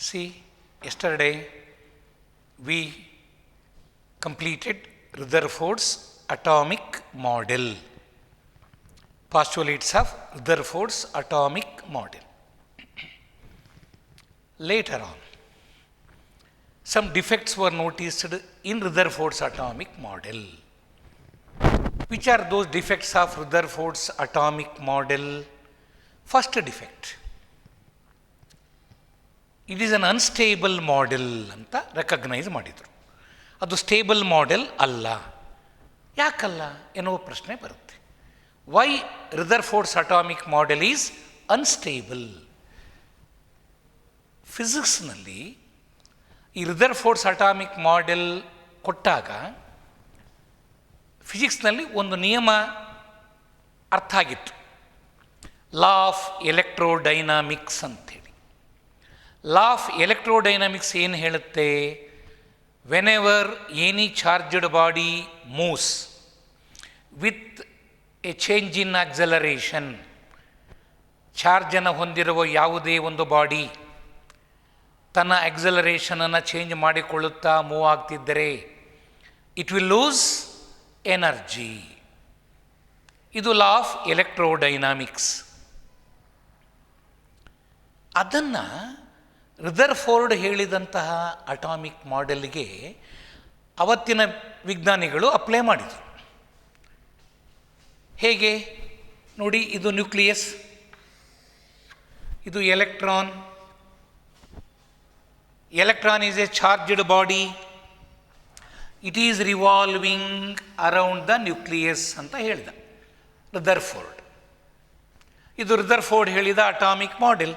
See, yesterday we completed Rutherford's atomic model, postulates of Rutherford's atomic model. Later on, some defects were noticed in Rutherford's atomic model. Which are those defects of Rutherford's atomic model? First defect, it is an unstable model ಅಂತ recognise ಮಾಡಿದರು. ಅದು stable model ಅಲ್ಲ. ಯಾಕಲ್ಲ ಎನ್ನುವ ಪ್ರಶ್ನೆ ಬರುತ್ತೆ. Why Rutherford's atomic model is unstable? ಫಿಸಿಕ್ಸ್ನಲ್ಲಿ ಈ ರುದರ್ಫೋರ್ಡ್ಸ್ ಅಟಾಮಿಕ್ ಮಾಡೆಲ್ ಕೊಟ್ಟಾಗ ಫಿಸಿಕ್ಸ್ನಲ್ಲಿ ಒಂದು ನಿಯಮ ಅರ್ಥ ಆಗಿತ್ತು, ಲಾ ಆಫ್ ಎಲೆಕ್ಟ್ರೋಡೈನಾಮಿಕ್ಸ್ ಅಂಥೇಳಿ. ಲಾ ಆಫ್ ಎಲೆಕ್ಟ್ರೋಡೈನಾಮಿಕ್ಸ್ ಏನು ಹೇಳುತ್ತೆ? Whenever any charged body moves with a change in acceleration, ಚಾರ್ಜನ್ನು ಹೊಂದಿರುವ ಯಾವುದೇ ಒಂದು ಬಾಡಿ ತನ್ನ ಆಕ್ಸಲರೇಷನನ್ನು ಚೇಂಜ್ ಮಾಡಿಕೊಳ್ಳುತ್ತಾ ಮೂವ್ ಆಗ್ತಿದ್ದರೆ ಇಟ್ ವಿಲ್ ಲೂಸ್ ಎನರ್ಜಿ. ಇದು ಲಾ ಆಫ್ ಎಲೆಕ್ಟ್ರೋಡೈನಾಮಿಕ್ಸ್. ಅದನ್ನು ರುದರ್ಫೋರ್ಡ್ ಹೇಳಿದಂತಹ ಅಟಾಮಿಕ್ ಮಾಡೆಲ್ಗೆ ಅವತ್ತಿನ ವಿಜ್ಞಾನಿಗಳು ಅಪ್ಲೈ ಮಾಡಿದರು. ಹೇಗೆ ನೋಡಿ, ಇದು ನ್ಯೂಕ್ಲಿಯಸ್, ಇದು electron. Electron is a charged body, it is revolving around the nucleus ಅಂತ ಹೇಳಿದ ರುದರ್ಫೋರ್ಡ್. ಇದು ರುದರ್ಫೋರ್ಡ್ ಹೇಳಿದ ಅಟಾಮಿಕ್ ಮಾಡೆಲ್.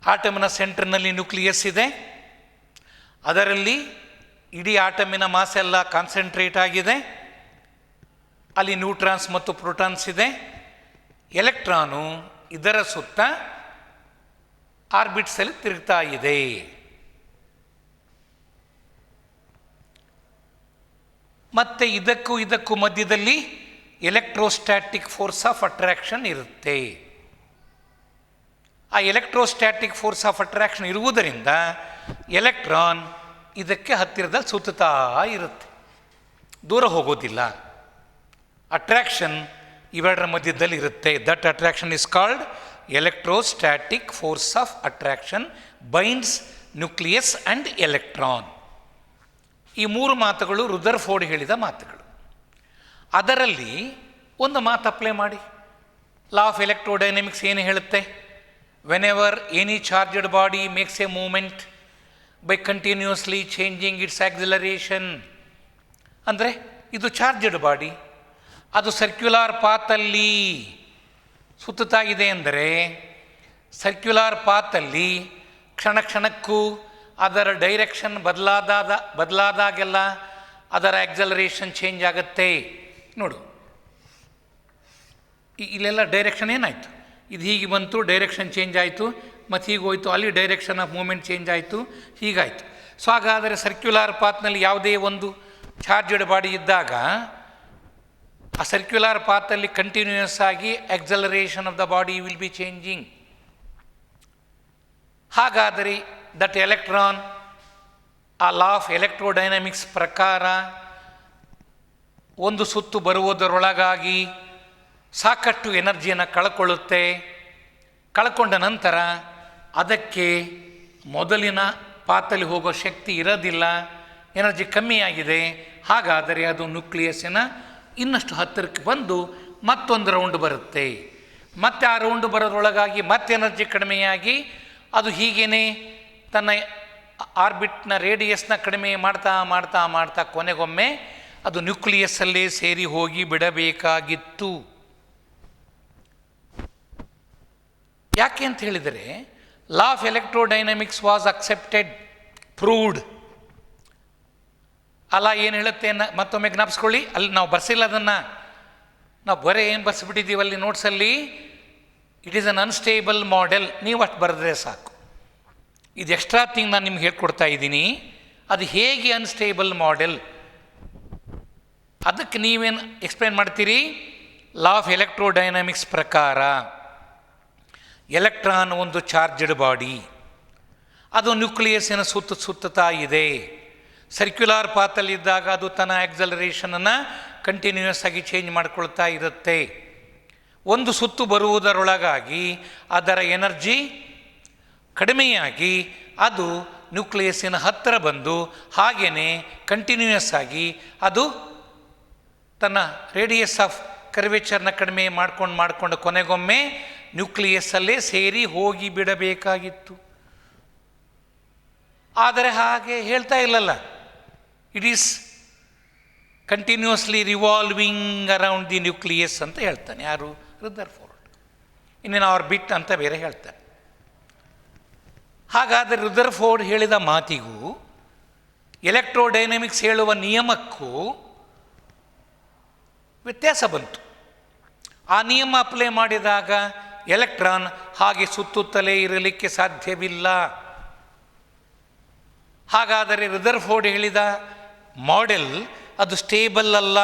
ಆಟಮಿನ ಸೆಂಟರ್ನಲ್ಲಿ ನ್ಯೂಕ್ಲಿಯಸ್ ಇದೆ, ಅದರಲ್ಲಿ ಇಡೀ ಆಟಮಿನ ಮಾಸ್ ಎಲ್ಲ ಕಾನ್ಸಂಟ್ರೇಟ್ ಆಗಿದೆ, ಅಲ್ಲಿ ನ್ಯೂಟ್ರಾನ್ಸ್ ಮತ್ತು ಪ್ರೋಟಾನ್ಸ್ ಇದೆ. ಎಲೆಕ್ಟ್ರಾನು ಇದರ ಸುತ್ತ ಆರ್ಬಿಟ್ಸಲ್ಲಿ ತಿರುಗ್ತಾ ಇದೆ. ಮತ್ತು ಇದಕ್ಕೂ ಮಧ್ಯದಲ್ಲಿ ಎಲೆಕ್ಟ್ರೋಸ್ಟ್ಯಾಟಿಕ್ ಫೋರ್ಸ್ ಆಫ್ ಅಟ್ರಾಕ್ಷನ್ ಇರುತ್ತೆ. ಆ ಎಲೆಕ್ಟ್ರೋಸ್ಟ್ಯಾಟಿಕ್ ಫೋರ್ಸ್ ಆಫ್ ಅಟ್ರಾಕ್ಷನ್ ಇರುವುದರಿಂದ ಎಲೆಕ್ಟ್ರಾನ್ ಇದಕ್ಕೆ ಹತ್ತಿರದಲ್ಲಿ ಸುತ್ತುತ್ತಾ ಇರುತ್ತೆ, ದೂರ ಹೋಗೋದಿಲ್ಲ. ಅಟ್ರಾಕ್ಷನ್ ಇವೆರಡರ ಮಧ್ಯದಲ್ಲಿ ಇರುತ್ತೆ. That attraction is called electrostatic force of attraction binds nucleus and electron. ಈ ಮೂರು ಮಾತುಗಳು ರುದರ್ಫೋರ್ಡ್ ಹೇಳಿದ ಮಾತುಗಳು. ಅದರಲ್ಲಿ ಒಂದು ಮಾತು ಅಪ್ಲೈ ಮಾಡಿ. ಲಾ ಆಫ್ ಎಲೆಕ್ಟ್ರೋಡೈನಮಿಕ್ಸ್ ಏನು ಹೇಳುತ್ತೆ? Whenever any charged body makes a movement by continuously changing its acceleration. ಅಂದರೆ ಇದು ಚಾರ್ಜ್ಡ್ ಬಾಡಿ, ಅದು ಸರ್ಕ್ಯುಲಾರ್ ಪಾತಲ್ಲಿ ಸುತ್ತುತ್ತಾ ಇದೆ ಅಂದರೆ ಸರ್ಕ್ಯುಲಾರ್ ಪಾತಲ್ಲಿ ಕ್ಷಣ ಕ್ಷಣಕ್ಕೂ ಅದರ ಡೈರೆಕ್ಷನ್ ಬದಲಾದಾಗೆಲ್ಲ ಅದರ ಆಕ್ಸಲರೇಷನ್ ಚೇಂಜ್ ಆಗುತ್ತೆ. ನೋಡು, ಇಲ್ಲೆಲ್ಲ ಡೈರೆಕ್ಷನ್ ಏನಾಯಿತು? ಇದು ಹೀಗೆ ಬಂತು, ಡೈರೆಕ್ಷನ್ ಚೇಂಜ್ ಆಯಿತು, ಮತ್ತು ಹೀಗೆ ಹೋಯಿತು, ಅಲ್ಲಿ ಡೈರೆಕ್ಷನ್ ಆಫ್ ಮೂಮೆಂಟ್ ಚೇಂಜ್ ಆಯಿತು, ಹೀಗಾಯಿತು. ಸೊ ಹಾಗಾದರೆ ಸರ್ಕ್ಯುಲಾರ್ ಪಾತ್ನಲ್ಲಿ ಯಾವುದೇ ಒಂದು ಚಾರ್ಜ್ಡ್ ಬಾಡಿ ಇದ್ದಾಗ ಆ ಸರ್ಕ್ಯುಲಾರ್ ಪಾತಲ್ಲಿ ಕಂಟಿನ್ಯೂಯಸ್ ಆಗಿ acceleration of the body will be changing. ಹಾಗಾದರೆ ದಟ್ ಎಲೆಕ್ಟ್ರಾನ್ ಆ ಲಾ ಆಫ್ ಎಲೆಕ್ಟ್ರೋಡೈನಮಿಕ್ಸ್ ಪ್ರಕಾರ ಒಂದು ಸುತ್ತು ಬರುವುದರೊಳಗಾಗಿ ಸಾಕಷ್ಟು ಎನರ್ಜಿಯನ್ನು ಕಳ್ಕೊಳ್ಳುತ್ತೆ. ಕಳ್ಕೊಂಡ ನಂತರ ಅದಕ್ಕೆ ಮೊದಲಿನ ಪಾತಲ್ಲಿ ಹೋಗೋ ಶಕ್ತಿ ಇರೋದಿಲ್ಲ, ಎನರ್ಜಿ ಕಮ್ಮಿಯಾಗಿದೆ. ಹಾಗಾದರೆ ಅದು ನ್ಯೂಕ್ಲಿಯಸ್ಸಿನ ಇನ್ನಷ್ಟು ಹತ್ತಿರಕ್ಕೆ ಬಂದು ಮತ್ತೊಂದು ರೌಂಡ್ ಬರುತ್ತೆ. ಮತ್ತೆ ಆ ರೌಂಡ್ ಬರೋದ್ರೊಳಗಾಗಿ ಮತ್ತೆ ಎನರ್ಜಿ ಕಡಿಮೆಯಾಗಿ ಅದು ಹೀಗೇ ತನ್ನ ಆರ್ಬಿಟ್ನ ರೇಡಿಯಸ್ನ ಕಡಿಮೆ ಮಾಡ್ತಾ ಮಾಡ್ತಾ ಮಾಡ್ತಾ ಕೊನೆಗೊಮ್ಮೆ ಅದು ನ್ಯೂಕ್ಲಿಯಸ್ಸಲ್ಲೇ ಸೇರಿ ಹೋಗಿ ಬಿಡಬೇಕಾಗಿತ್ತು. ಯಾಕೆ ಅಂತ ಹೇಳಿದರೆ law of electrodynamics was accepted, proved. ಅಲ್ಲ ಏನು ಹೇಳುತ್ತೆ ಮತ್ತೊಮ್ಮೆ ಜ್ಞಾಪಿಸ್ಕೊಳ್ಳಿ. ಅಲ್ಲಿ ನಾವು ಬರ್ಸಿಲ್ಲ, ಅದನ್ನು ನಾವು ಬರೀ ಏನು ಬರ್ಸಿಬಿಟ್ಟಿದ್ದೀವಿ ಅಲ್ಲಿ ನೋಟ್ಸಲ್ಲಿ. It is an unstable model. ನೀವು ಅಷ್ಟು ಬರೆದ್ರೆ ಸಾಕು. ಇದು ಎಕ್ಸ್ಟ್ರಾ ಥಿಂಗ್ ನಾನು ನಿಮ್ಗೆ ಹೇಳ್ಕೊಡ್ತಾ ಇದ್ದೀನಿ. ಅದು ಹೇಗೆ ಅನ್ಸ್ಟೇಬಲ್ ಮಾಡೆಲ್, ಅದಕ್ಕೆ ನೀವೇನು ಎಕ್ಸ್ಪ್ಲೇನ್ ಮಾಡ್ತೀರಿ? ಲಾ ಆಫ್ ಎಲೆಕ್ಟ್ರೋಡೈನಾಮಿಕ್ಸ್ ಪ್ರಕಾರ ಎಲೆಕ್ಟ್ರಾನ್ ಒಂದು ಚಾರ್ಜ್ಡ್ ಬಾಡಿ, ಅದು ನ್ಯೂಕ್ಲಿಯಸ್ಸಿನ ಸುತ್ತುತ್ತಾ ಇದೆ. ಸರ್ಕ್ಯುಲಾರ್ ಪಾತಲ್ಲಿದ್ದಾಗ ಅದು ತನ್ನ ಆಕ್ಸಲರೇಷನನ್ನು ಕಂಟಿನ್ಯೂಯಸ್ ಆಗಿ ಚೇಂಜ್ ಮಾಡ್ಕೊಳ್ತಾ ಇರುತ್ತೆ. ಒಂದು ಸುತ್ತು ಬರುವುದರೊಳಗಾಗಿ ಅದರ ಎನರ್ಜಿ ಕಡಿಮೆಯಾಗಿ ಅದು ನ್ಯೂಕ್ಲಿಯಸ್ಸಿನ ಹತ್ತಿರ ಬಂದು ಹಾಗೆಯೇ ಕಂಟಿನ್ಯೂಯಸ್ ಆಗಿ ಅದು ತನ್ನ ರೇಡಿಯಸ್ ಆಫ್ ಕರ್ವೇಚರ್ನ ಕಡಿಮೆ ಮಾಡಿಕೊಂಡು ಕೊನೆಗೊಮ್ಮೆ ನ್ಯೂಕ್ಲಿಯಸ್ಸಲ್ಲೇ ಸೇರಿ ಹೋಗಿ ಬಿಡಬೇಕಾಗಿತ್ತು. ಆದರೆ ಹಾಗೆ ಹೇಳ್ತಾ ಇಲ್ಲಲ್ಲ, it is continuously revolving around the nucleus ಅಂತ ಹೇಳ್ತಾನೆ. ಯಾರು? ರುದರ್ಫೋರ್ಡ್. ಇನ್ನೇನು ಆರ್ಬಿಟ್ ಅಂತ ಬೇರೆ ಹೇಳ್ತಾನೆ. ಹಾಗಾದರೆ ರುದರ್ಫೋರ್ಡ್ ಹೇಳಿದ ಮಾತಿಗೂ ಎಲೆಕ್ಟ್ರೋಡೈನಮಿಕ್ಸ್ ಹೇಳುವ ನಿಯಮಕ್ಕೂ ವ್ಯತ್ಯಾಸ ಬಂತು. ಆ ನಿಯಮ ಅಪ್ಲೈ ಮಾಡಿದಾಗ ಎಲೆಕ್ಟ್ರಾನ್ ಹಾಗೆ ಸುತ್ತುತ್ತಲೇ ಇರಲಿಕ್ಕೆ ಸಾಧ್ಯವಿಲ್ಲ. ಹಾಗಾದರೆ ರುದರ್ಫೋರ್ಡ್ ಹೇಳಿದ ಮಾಡೆಲ್ ಅದು ಸ್ಟೇಬಲ್ ಅಲ್ಲ,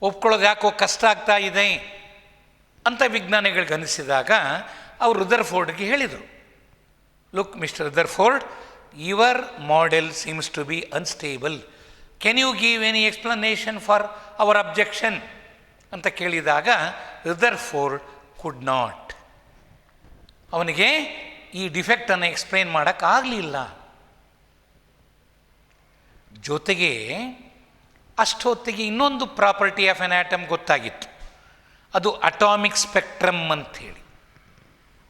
ಒಪ್ಕೊಳ್ಳೋದು ಯಾಕೋ ಕಷ್ಟ ಆಗ್ತಾ ಇದೆ ಅಂತ ವಿಜ್ಞಾನಿಗಳಿಗೆ ಅನಿಸಿದಾಗ ಅವರು ರುದರ್ಫೋರ್ಡ್ಗೆ ಹೇಳಿದರು, look mister Rutherford, your model seems to be unstable, can you give any explanation for our objection ಅಂತ ಕೇಳಿದಾಗ ರುದರ್ಫೋರ್ಡ್ ಕುಡ್ ನಾಟ್. ಅವನಿಗೆ ಈ ಡಿಫೆಕ್ಟನ್ನು ಎಕ್ಸ್ಪ್ಲೇನ್ ಮಾಡೋಕ್ಕಾಗಲಿಲ್ಲ. ಜೊತೆಗೆ ಅಷ್ಟೊತ್ತಿಗೆ ಇನ್ನೊಂದು ಪ್ರಾಪರ್ಟಿ ಆಫ್ ಎನ್ ಆಟಮ್ ಗೊತ್ತಾಗಿತ್ತು, ಅದು ಅಟಾಮಿಕ್ ಸ್ಪೆಕ್ಟ್ರಮ್ ಅಂಥೇಳಿ.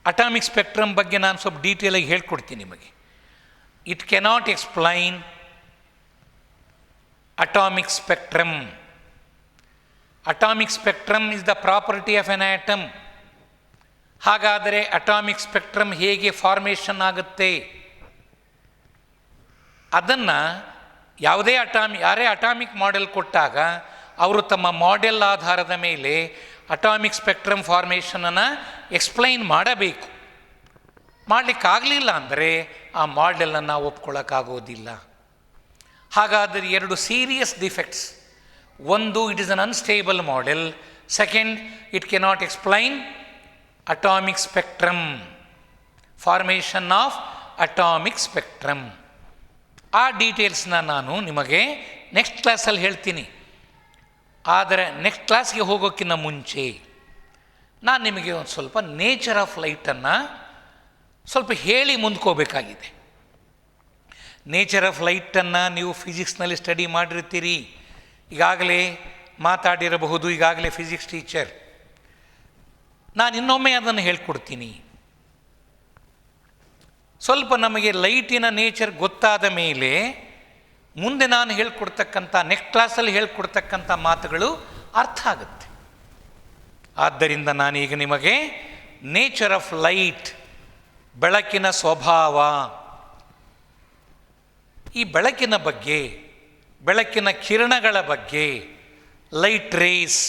ಅಟಾಮಿಕ್ ಸ್ಪೆಕ್ಟ್ರಮ್ ಬಗ್ಗೆ ನಾನು ಸ್ವಲ್ಪ ಡೀಟೇಲಾಗಿ ಹೇಳ್ಕೊಡ್ತೀನಿ ನಿಮಗೆ. It cannot explain atomic spectrum. Atomic spectrum is the property of an atom. ಹಾಗಾದರೆ ಅಟಾಮಿಕ್ ಸ್ಪೆಕ್ಟ್ರಮ್ ಹೇಗೆ ಫಾರ್ಮೇಷನ್ ಆಗುತ್ತೆ? ಅದನ್ನು ಯಾರೇ ಅಟಾಮಿಕ್ ಮಾಡೆಲ್ ಕೊಟ್ಟಾಗ ಅವರು ತಮ್ಮ ಮಾಡೆಲ್ ಆಧಾರದ ಮೇಲೆ ಅಟಾಮಿಕ್ ಸ್ಪೆಕ್ಟ್ರಮ್ ಫಾರ್ಮೇಷನನ್ನು ಎಕ್ಸ್ಪ್ಲೈನ್ ಮಾಡಬೇಕು. ಮಾಡಲಿಕ್ಕಾಗಲಿಲ್ಲ ಅಂದರೆ ಆ ಮಾಡೆಲನ್ನು ಒಪ್ಕೊಳ್ಳೋಕ್ಕಾಗೋದಿಲ್ಲ. ಹಾಗಾದರೆ ಎರಡು ಸೀರಿಯಸ್ ಡಿಫೆಕ್ಟ್ಸ್. ಒಂದು, it is an unstable model. Second, it cannot explain atomic spectrum, formation of atomic spectrum. ಆ ಡೀಟೇಲ್ಸ್ನ ನಾನು ನಿಮಗೆ ನೆಕ್ಸ್ಟ್ ಕ್ಲಾಸಲ್ಲಿ ಹೇಳ್ತೀನಿ. ಆದರೆ ನೆಕ್ಸ್ಟ್ ಕ್ಲಾಸ್ಗೆ ಹೋಗೋಕ್ಕಿಂತ ಮುಂಚೆ ನಾನು ನಿಮಗೆ ಒಂದು ಸ್ವಲ್ಪ ನೇಚರ್ ಆಫ್ ಲೈಟನ್ನು ಸ್ವಲ್ಪ ಹೇಳಿ ಮುಂದ್ಕೋಬೇಕಾಗಿದೆ. ನೇಚರ್ ಆಫ್ ಲೈಟನ್ನು ನೀವು ಫಿಸಿಕ್ಸ್ನಲ್ಲಿ ಸ್ಟಡಿ ಮಾಡಿರ್ತೀರಿ, ಈಗಾಗಲೇ ಮಾತಾಡಿರಬಹುದು, ಈಗಾಗಲೇ ಫಿಸಿಕ್ಸ್ ಟೀಚರ್. ನಾನು ಇನ್ನೊಮ್ಮೆ ಅದನ್ನು ಹೇಳ್ಕೊಡ್ತೀನಿ. ಸ್ವಲ್ಪ ನಮಗೆ ಲೈಟಿನ ನೇಚರ್ ಗೊತ್ತಾದ ಮೇಲೆ ಮುಂದೆ ನಾನು ಹೇಳ್ಕೊಡ್ತಕ್ಕಂಥ ನೆಕ್ಸ್ಟ್ ಕ್ಲಾಸಲ್ಲಿ ಹೇಳ್ಕೊಡ್ತಕ್ಕಂಥ ಮಾತುಗಳು ಅರ್ಥ ಆಗುತ್ತೆ. ಆದ್ದರಿಂದ ನಾನೀಗ ನಿಮಗೆ ನೇಚರ್ ಆಫ್ ಲೈಟ್, ಬೆಳಕಿನ ಸ್ವಭಾವ, ಈ ಬೆಳಕಿನ ಬಗ್ಗೆ, ಬೆಳಕಿನ ಕಿರಣಗಳ ಬಗ್ಗೆ, ಲೈಟ್ ರೇಸ್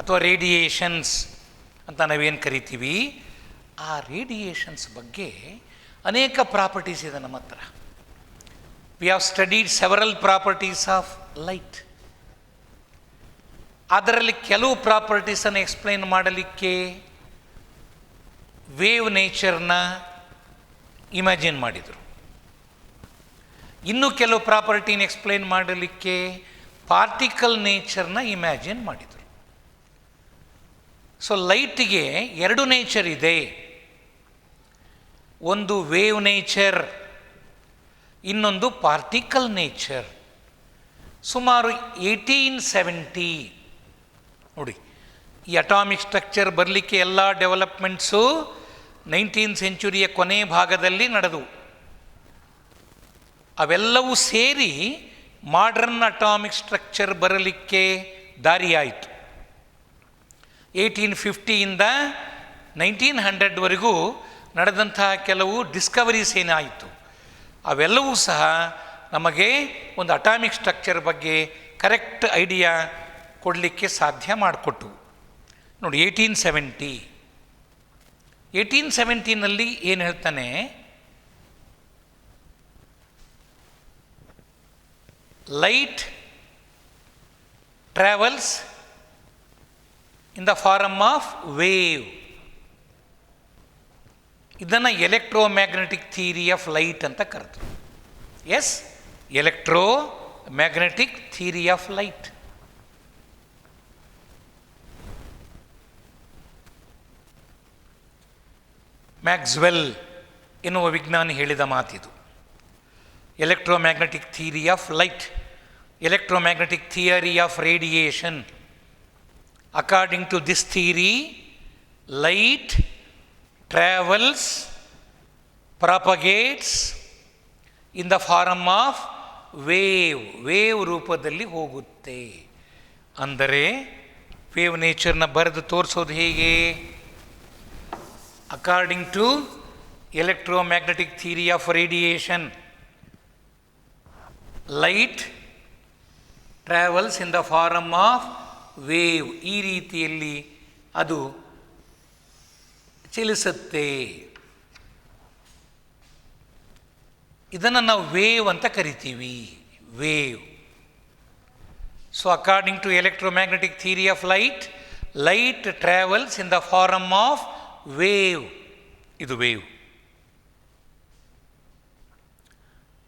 ಅಥವಾ ರೇಡಿಯೇಷನ್ಸ್ ಅಂತ ನಾವೇನು ಕರಿತೀವಿ, ಆ ರೇಡಿಯೇಷನ್ಸ್ ಬಗ್ಗೆ ಅನೇಕ ಪ್ರಾಪರ್ಟೀಸ್ ಇದೆ ನಮ್ಮ ಹತ್ರ. We have studied several properties of light. ಅದರಲ್ಲಿ ಕೆಲವು ಪ್ರಾಪರ್ಟೀಸನ್ನು ಎಕ್ಸ್ಪ್ಲೈನ್ ಮಾಡಲಿಕ್ಕೆ ವೇವ್ ನೇಚರ್ನ ಇಮ್ಯಾಜಿನ್ ಮಾಡಿದರು. ಇನ್ನು ಕೆಲವು ಪ್ರಾಪರ್ಟಿನ ಎಕ್ಸ್ಪ್ಲೈನ್ ಮಾಡಲಿಕ್ಕೆ ಪಾರ್ಟಿಕಲ್ ನೇಚರ್ನ ಇಮ್ಯಾಜಿನ್ ಮಾಡಿದರು. ಸೊ ಲೈಟಿಗೆ ಎರಡು ನೇಚರ್ ಇದೆ. ಒಂದು ವೇವ್ ನೇಚರ್, ಇನ್ನೊಂದು ಪಾರ್ಟಿಕಲ್ ನೇಚರ್. ಸುಮಾರು 1870 ನೋಡಿ, ಈ ಅಟಾಮಿಕ್ ಸ್ಟ್ರಕ್ಚರ್ ಬರಲಿಕ್ಕೆ ಎಲ್ಲ ಡೆವಲಪ್ಮೆಂಟ್ಸು 19th ಸೆಂಚುರಿಯ ಕೊನೆ ಭಾಗದಲ್ಲಿ ನಡೆದವು. ಅವೆಲ್ಲವೂ ಸೇರಿ ಮಾಡರ್ನ್ ಅಟಾಮಿಕ್ ಸ್ಟ್ರಕ್ಚರ್ ಬರಲಿಕ್ಕೆ ದಾರಿಯಾಯಿತು. 1850ಯಿಂದ 1900ವರೆಗೂ ನಡೆದಂತಹ ಕೆಲವು ಡಿಸ್ಕವರೀಸ್ ಏನಾಯಿತು, ಅವೆಲ್ಲವೂ ಸಹ ನಮಗೆ ಒಂದು ಅಟಾಮಿಕ್ ಸ್ಟ್ರಕ್ಚರ್ ಬಗ್ಗೆ ಕರೆಕ್ಟ್ ಐಡಿಯಾ ಕೊಡಲಿಕ್ಕೆ ಸಾಧ್ಯ ಮಾಡಿಕೊಟ್ಟು. ನೋಡಿ, 1870ನಲ್ಲಿ ಏನು ಹೇಳ್ತಾನೆ, light travels in the form of wave. ಇದನ್ನು ಎಲೆಕ್ಟ್ರೋಮ್ಯಾಗ್ನೆಟಿಕ್ ಥಿಯರಿ ಆಫ್ ಲೈಟ್ ಅಂತ ಕರೆದ್ರು. Yes, electromagnetic theory of light. Maxwell ಎನ್ನುವ ವಿಜ್ಞಾನಿ ಹೇಳಿದ ಮಾತಿದು. Electromagnetic theory of light, electromagnetic theory of radiation. According to this theory, light travels, propagates in the form of wave ರೂಪದಲ್ಲಿ ಹೋಗುತ್ತೆ. ಅಂದರೆ ವೇವ್ ನೇಚರ್ನ ಬರೆದು ತೋರಿಸೋದು ಹೇಗೆ? According to electromagnetic theory of radiation, light travels in the form of wave. ಈ ರೀತಿಯಲ್ಲಿ ಅದು ಚಲಿಸುತ್ತೆ. ಇದನ್ನು ನಾವು ವೇವ್ ಅಂತ ಕರಿತೀವಿ, wave. So according to electromagnetic theory of light, light travels in the form of wave. ಇದು ವೇವ್.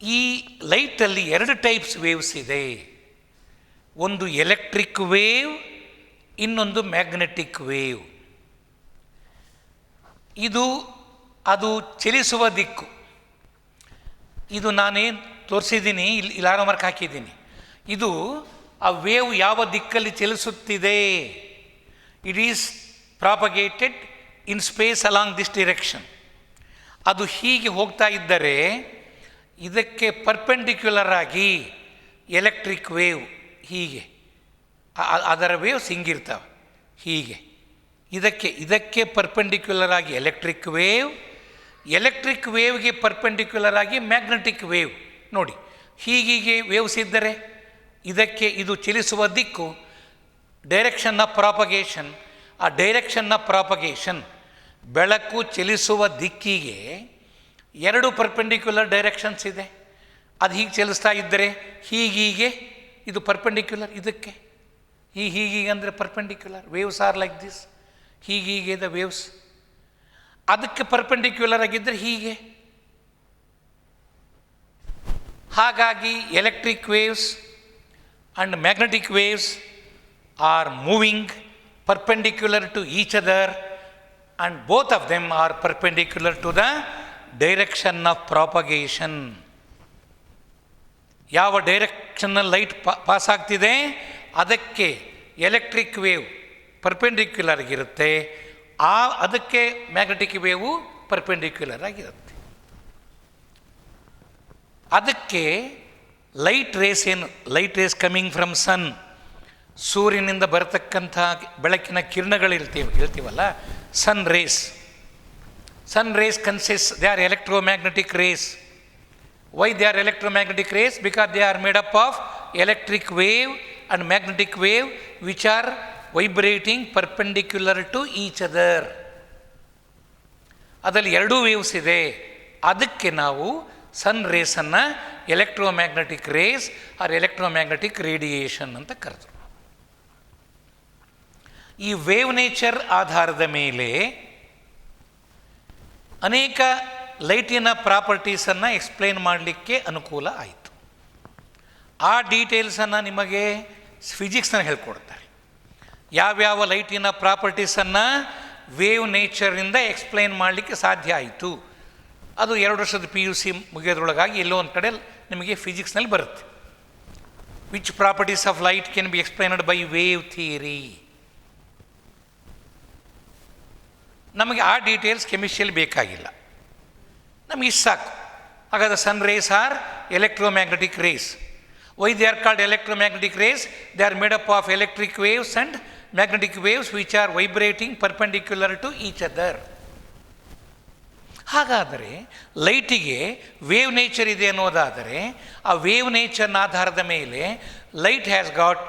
ಈ ಲೈಟಲ್ಲಿ 2 ಟೈಪ್ಸ್ ವೇವ್ಸ್ ಇದೆ. ಒಂದು ಎಲೆಕ್ಟ್ರಿಕ್ ವೇವ್, ಇನ್ನೊಂದು ಮ್ಯಾಗ್ನೆಟಿಕ್ ವೇವ್. ಅದು ಚಲಿಸುವ ದಿಕ್ಕು. ಇದು ನಾನೇನು ತೋರಿಸಿದ್ದೀನಿ, ಇಲ್ಲಿ ಆರೋ ಮಾರ್ಕ್ ಹಾಕಿದ್ದೀನಿ. ಇದು ಆ ವೇವ್ ಯಾವ ದಿಕ್ಕಲ್ಲಿ ಚಲಿಸುತ್ತಿದೆ. It is propagated in space along this direction. ಅದು ಹೀಗೆ ಹೋಗ್ತಾ ಇದ್ದರೆ ಇದಕ್ಕೆ ಪರ್ಪೆಂಡಿಕ್ಯುಲರ್ ಆಗಿ ಎಲೆಕ್ಟ್ರಿಕ್ ವೇವ್ ಹೀಗೆ ಅದರ ವೇವ್ಸ್ ಹಿಂಗಿರ್ತವೆ ಹೀಗೆ. ಇದಕ್ಕೆ ಪರ್ಪೆಂಡಿಕ್ಯುಲರ್ ಆಗಿ ಎಲೆಕ್ಟ್ರಿಕ್ ವೇವ್ಗೆ ಪರ್ಪೆಂಡಿಕ್ಯುಲರ್ ಆಗಿ ಮ್ಯಾಗ್ನೆಟಿಕ್ ವೇವ್. ನೋಡಿ, ಹೀಗೀಗೆ ವೇವ್ಸ್ ಇದ್ದರೆ ಇದಕ್ಕೆ ಇದು ಚಲಿಸುವ ದಿಕ್ಕು, ಡೈರೆಕ್ಷನ್ ಆಫ್ ಪ್ರಾಪಗೇಷನ್. ಆ ಡೈರೆಕ್ಷನ್ ಆಫ್ ಪ್ರಾಪಗೇಷನ್, ಬೆಳಕು ಚಲಿಸುವ ದಿಕ್ಕಿಗೆ 2 ಪರ್ಪೆಂಡಿಕ್ಯುಲರ್ ಡೈರೆಕ್ಷನ್ಸ್ ಇದೆ. ಅದು ಹೀಗೆ ಚಲಿಸ್ತಾ ಇದ್ದರೆ ಹೀಗೀಗೆ ಇದು ಪರ್ಪೆಂಡಿಕ್ಯುಲರ್, ಇದಕ್ಕೆ ಹೀಗೀಗೆ ಅಂದರೆ perpendicular. Waves are like this. ಹೀಗೀಗೆ ದ ವೇವ್ಸ್. ಅದಕ್ಕೆ ಪರ್ಪೆಂಡಿಕ್ಯುಲರ್ ಆಗಿದ್ದರೆ ಹೀಗೆ. ಹಾಗಾಗಿ electric waves and magnetic waves are moving perpendicular to each other, and both of them are perpendicular to the direction of propagation. ಯಾವ ಡೈರೆಕ್ಷನ್ನಲ್ಲಿ ಲೈಟ್ ಪಾಸ್ ಆಗ್ತಿದೆ ಅದಕ್ಕೆ electric wave perpendicular ಆಗಿರುತ್ತೆ, ಅದಕ್ಕೆ ಮ್ಯಾಗ್ನೆಟಿಕ್ ವೇವು ಪರ್ಪೆಂಡಿಕ್ಯುಲರ್ ಆಗಿರುತ್ತೆ. ಅದಕ್ಕೆ light rays coming from sun, ಸೂರ್ಯನಿಂದ ಬರತಕ್ಕಂಥ ಬೆಳಕಿನ ಕಿರಣಗಳು ಹೇಳ್ತೀವಲ್ಲ, sun rays consist, they are electromagnetic rays. Why they are electromagnetic rays? Because they are made up of electric wave and magnetic wave which are vibrating perpendicular to each other. ಅದರಲ್ಲಿ 2 waves ಇದೆ. ಅದಕ್ಕೆ ನಾವು sun ರೇಸನ್ನು electromagnetic rays R electromagnetic radiation ಅಂತ ಕರೆದ್ರು. ಈ wave nature ಆಧಾರದ ಮೇಲೆ ಅನೇಕ ಲೈಟಿನ ಪ್ರಾಪರ್ಟೀಸನ್ನು ಎಕ್ಸ್ಪ್ಲೇನ್ ಮಾಡಲಿಕ್ಕೆ ಅನುಕೂಲ ಆಯಿತು. ಆ ಡೀಟೇಲ್ಸನ್ನು ನಿಮಗೆ ಫಿಸಿಕ್ಸ್ನಲ್ಲಿ ಹೇಳ್ಕೊಡ್ತಾರೆ. ಯಾವ್ಯಾವ ಲೈಟಿನ ಪ್ರಾಪರ್ಟೀಸನ್ನು ವೇವ್ ನೇಚರಿಂದ ಎಕ್ಸ್ಪ್ಲೇನ್ ಮಾಡಲಿಕ್ಕೆ ಸಾಧ್ಯ ಆಯಿತು. ಅದು 2 ವರ್ಷದ PUC ಮುಗಿಯೋದ್ರೊಳಗಾಗಿ ಎಲ್ಲೋ ಒಂದು ಕಡೆ ನಿಮಗೆ ಫಿಸಿಕ್ಸ್ನಲ್ಲಿ ಬರುತ್ತೆ. Which properties of light can be explained by wave theory. ನಮಗೆ ಆ ಡೀಟೇಲ್ಸ್ ಕೆಮಿಸ್ಟ್ರಿಯಲ್ಲಿ ಬೇಕಾಗಿಲ್ಲ, ನಮಗೆ ಇಷ್ಟು ಸಾಕು. ಹಾಗಾದರೆ sun rays R electromagnetic rays. Why they are called electromagnetic rays? They are made up of electric waves and magnetic waves which are vibrating perpendicular to each other. ಹಾಗಾದರೆ ಲೈಟಿಗೆ ವೇವ್ ನೇಚರ್ ಇದೆ ಅನ್ನೋದಾದರೆ ಆ ವೇವ್ ನೇಚರ್ನ ಆಧಾರದ ಮೇಲೆ light has got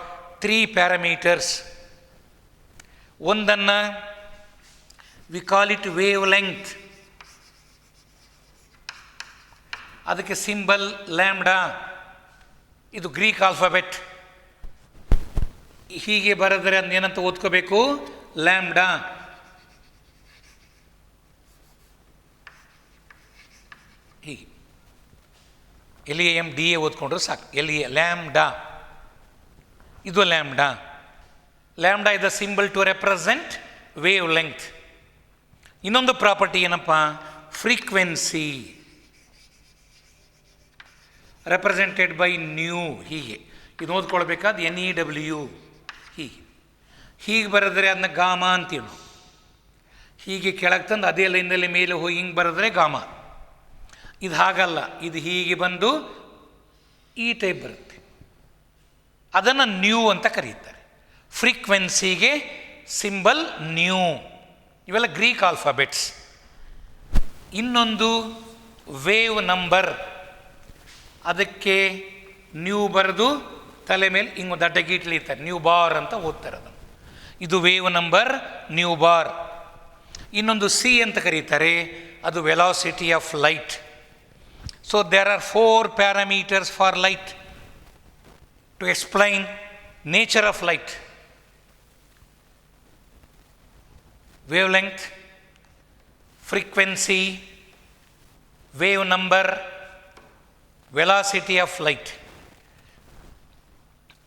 3 parameters. ಒಂದನ್ನು we call it wave length. ಅದಕ್ಕೆ symbol lambda. ಇದು ಗ್ರೀಕ್ ಆಲ್ಫಾಬೆಟ್. ಹೀಗೆ ಬರೆದರೆ ಅದನ್ನೇನಂತ ಓದ್ಕೋಬೇಕು? ಲ್ಯಾಂಬ್ಡಾ. ಹೀಗೆ LAMDA ಓದ್ಕೊಂಡ್ರೆ ಸಾಕು. ಲ್ಯಾಂಬ್ಡಾ, ಇದು lambda. Lambda is the symbol to represent wave length. ಇನ್ನೊಂದು ಪ್ರಾಪರ್ಟಿ ಏನಪ್ಪ, ಫ್ರೀಕ್ವೆನ್ಸಿ ರೆಪ್ರೆಸೆಂಟೆಡ್ ಬೈ ನ್ಯೂ. ಹೀಗೆ ಇದು ಓದ್ಕೊಳ್ಬೇಕಾದ NEW. ಹೀಗೆ ಬರೆದ್ರೆ ಅದನ್ನ ಗಾಮ ಅಂತೀವಿ ನಾವು. ಹೀಗೆ ಕೆಳಗೆ ತಂದು ಅದೇ ಲೈನಲ್ಲಿ ಮೇಲೆ ಹೋಗಿ ಹಿಂಗೆ ಬರೆದ್ರೆ ಗಾಮ. ಇದು ಹಾಗಲ್ಲ, ಇದು ಹೀಗೆ ಬಂದು ಈ ಟೈಪ್ ಬರುತ್ತೆ, ಅದನ್ನು ನ್ಯೂ ಅಂತ ಕರೀತಾರೆ. ಫ್ರೀಕ್ವೆನ್ಸಿಗೆ ಸಿಂಬಲ್ ನ್ಯೂ. ಇವೆಲ್ಲ ಗ್ರೀಕ್ ಆಲ್ಫಾಬೆಟ್ಸ್. ಇನ್ನೊಂದು ವೇವ್ ನಂಬರ್, ಅದಕ್ಕೆ ನ್ಯೂ ಬರೆದು ತಲೆ ಮೇಲೆ ಹಿಂಗೊಂದು ಅಡ್ಡ ಗೀಟ್ಲಿರ್ತಾರೆ, ನ್ಯೂ ಬಾರ್ ಅಂತ ಓದ್ತಾರೆ ಅದನ್ನು. ಇದು ವೇವ್ ನಂಬರ್ ನ್ಯೂ ಬಾರ್. ಇನ್ನೊಂದು C ಅಂತ ಕರೀತಾರೆ, ಅದು velocity of light. So there are 4 parameters for light to explain nature of light: wave length, frequency, wave number, velocity of light.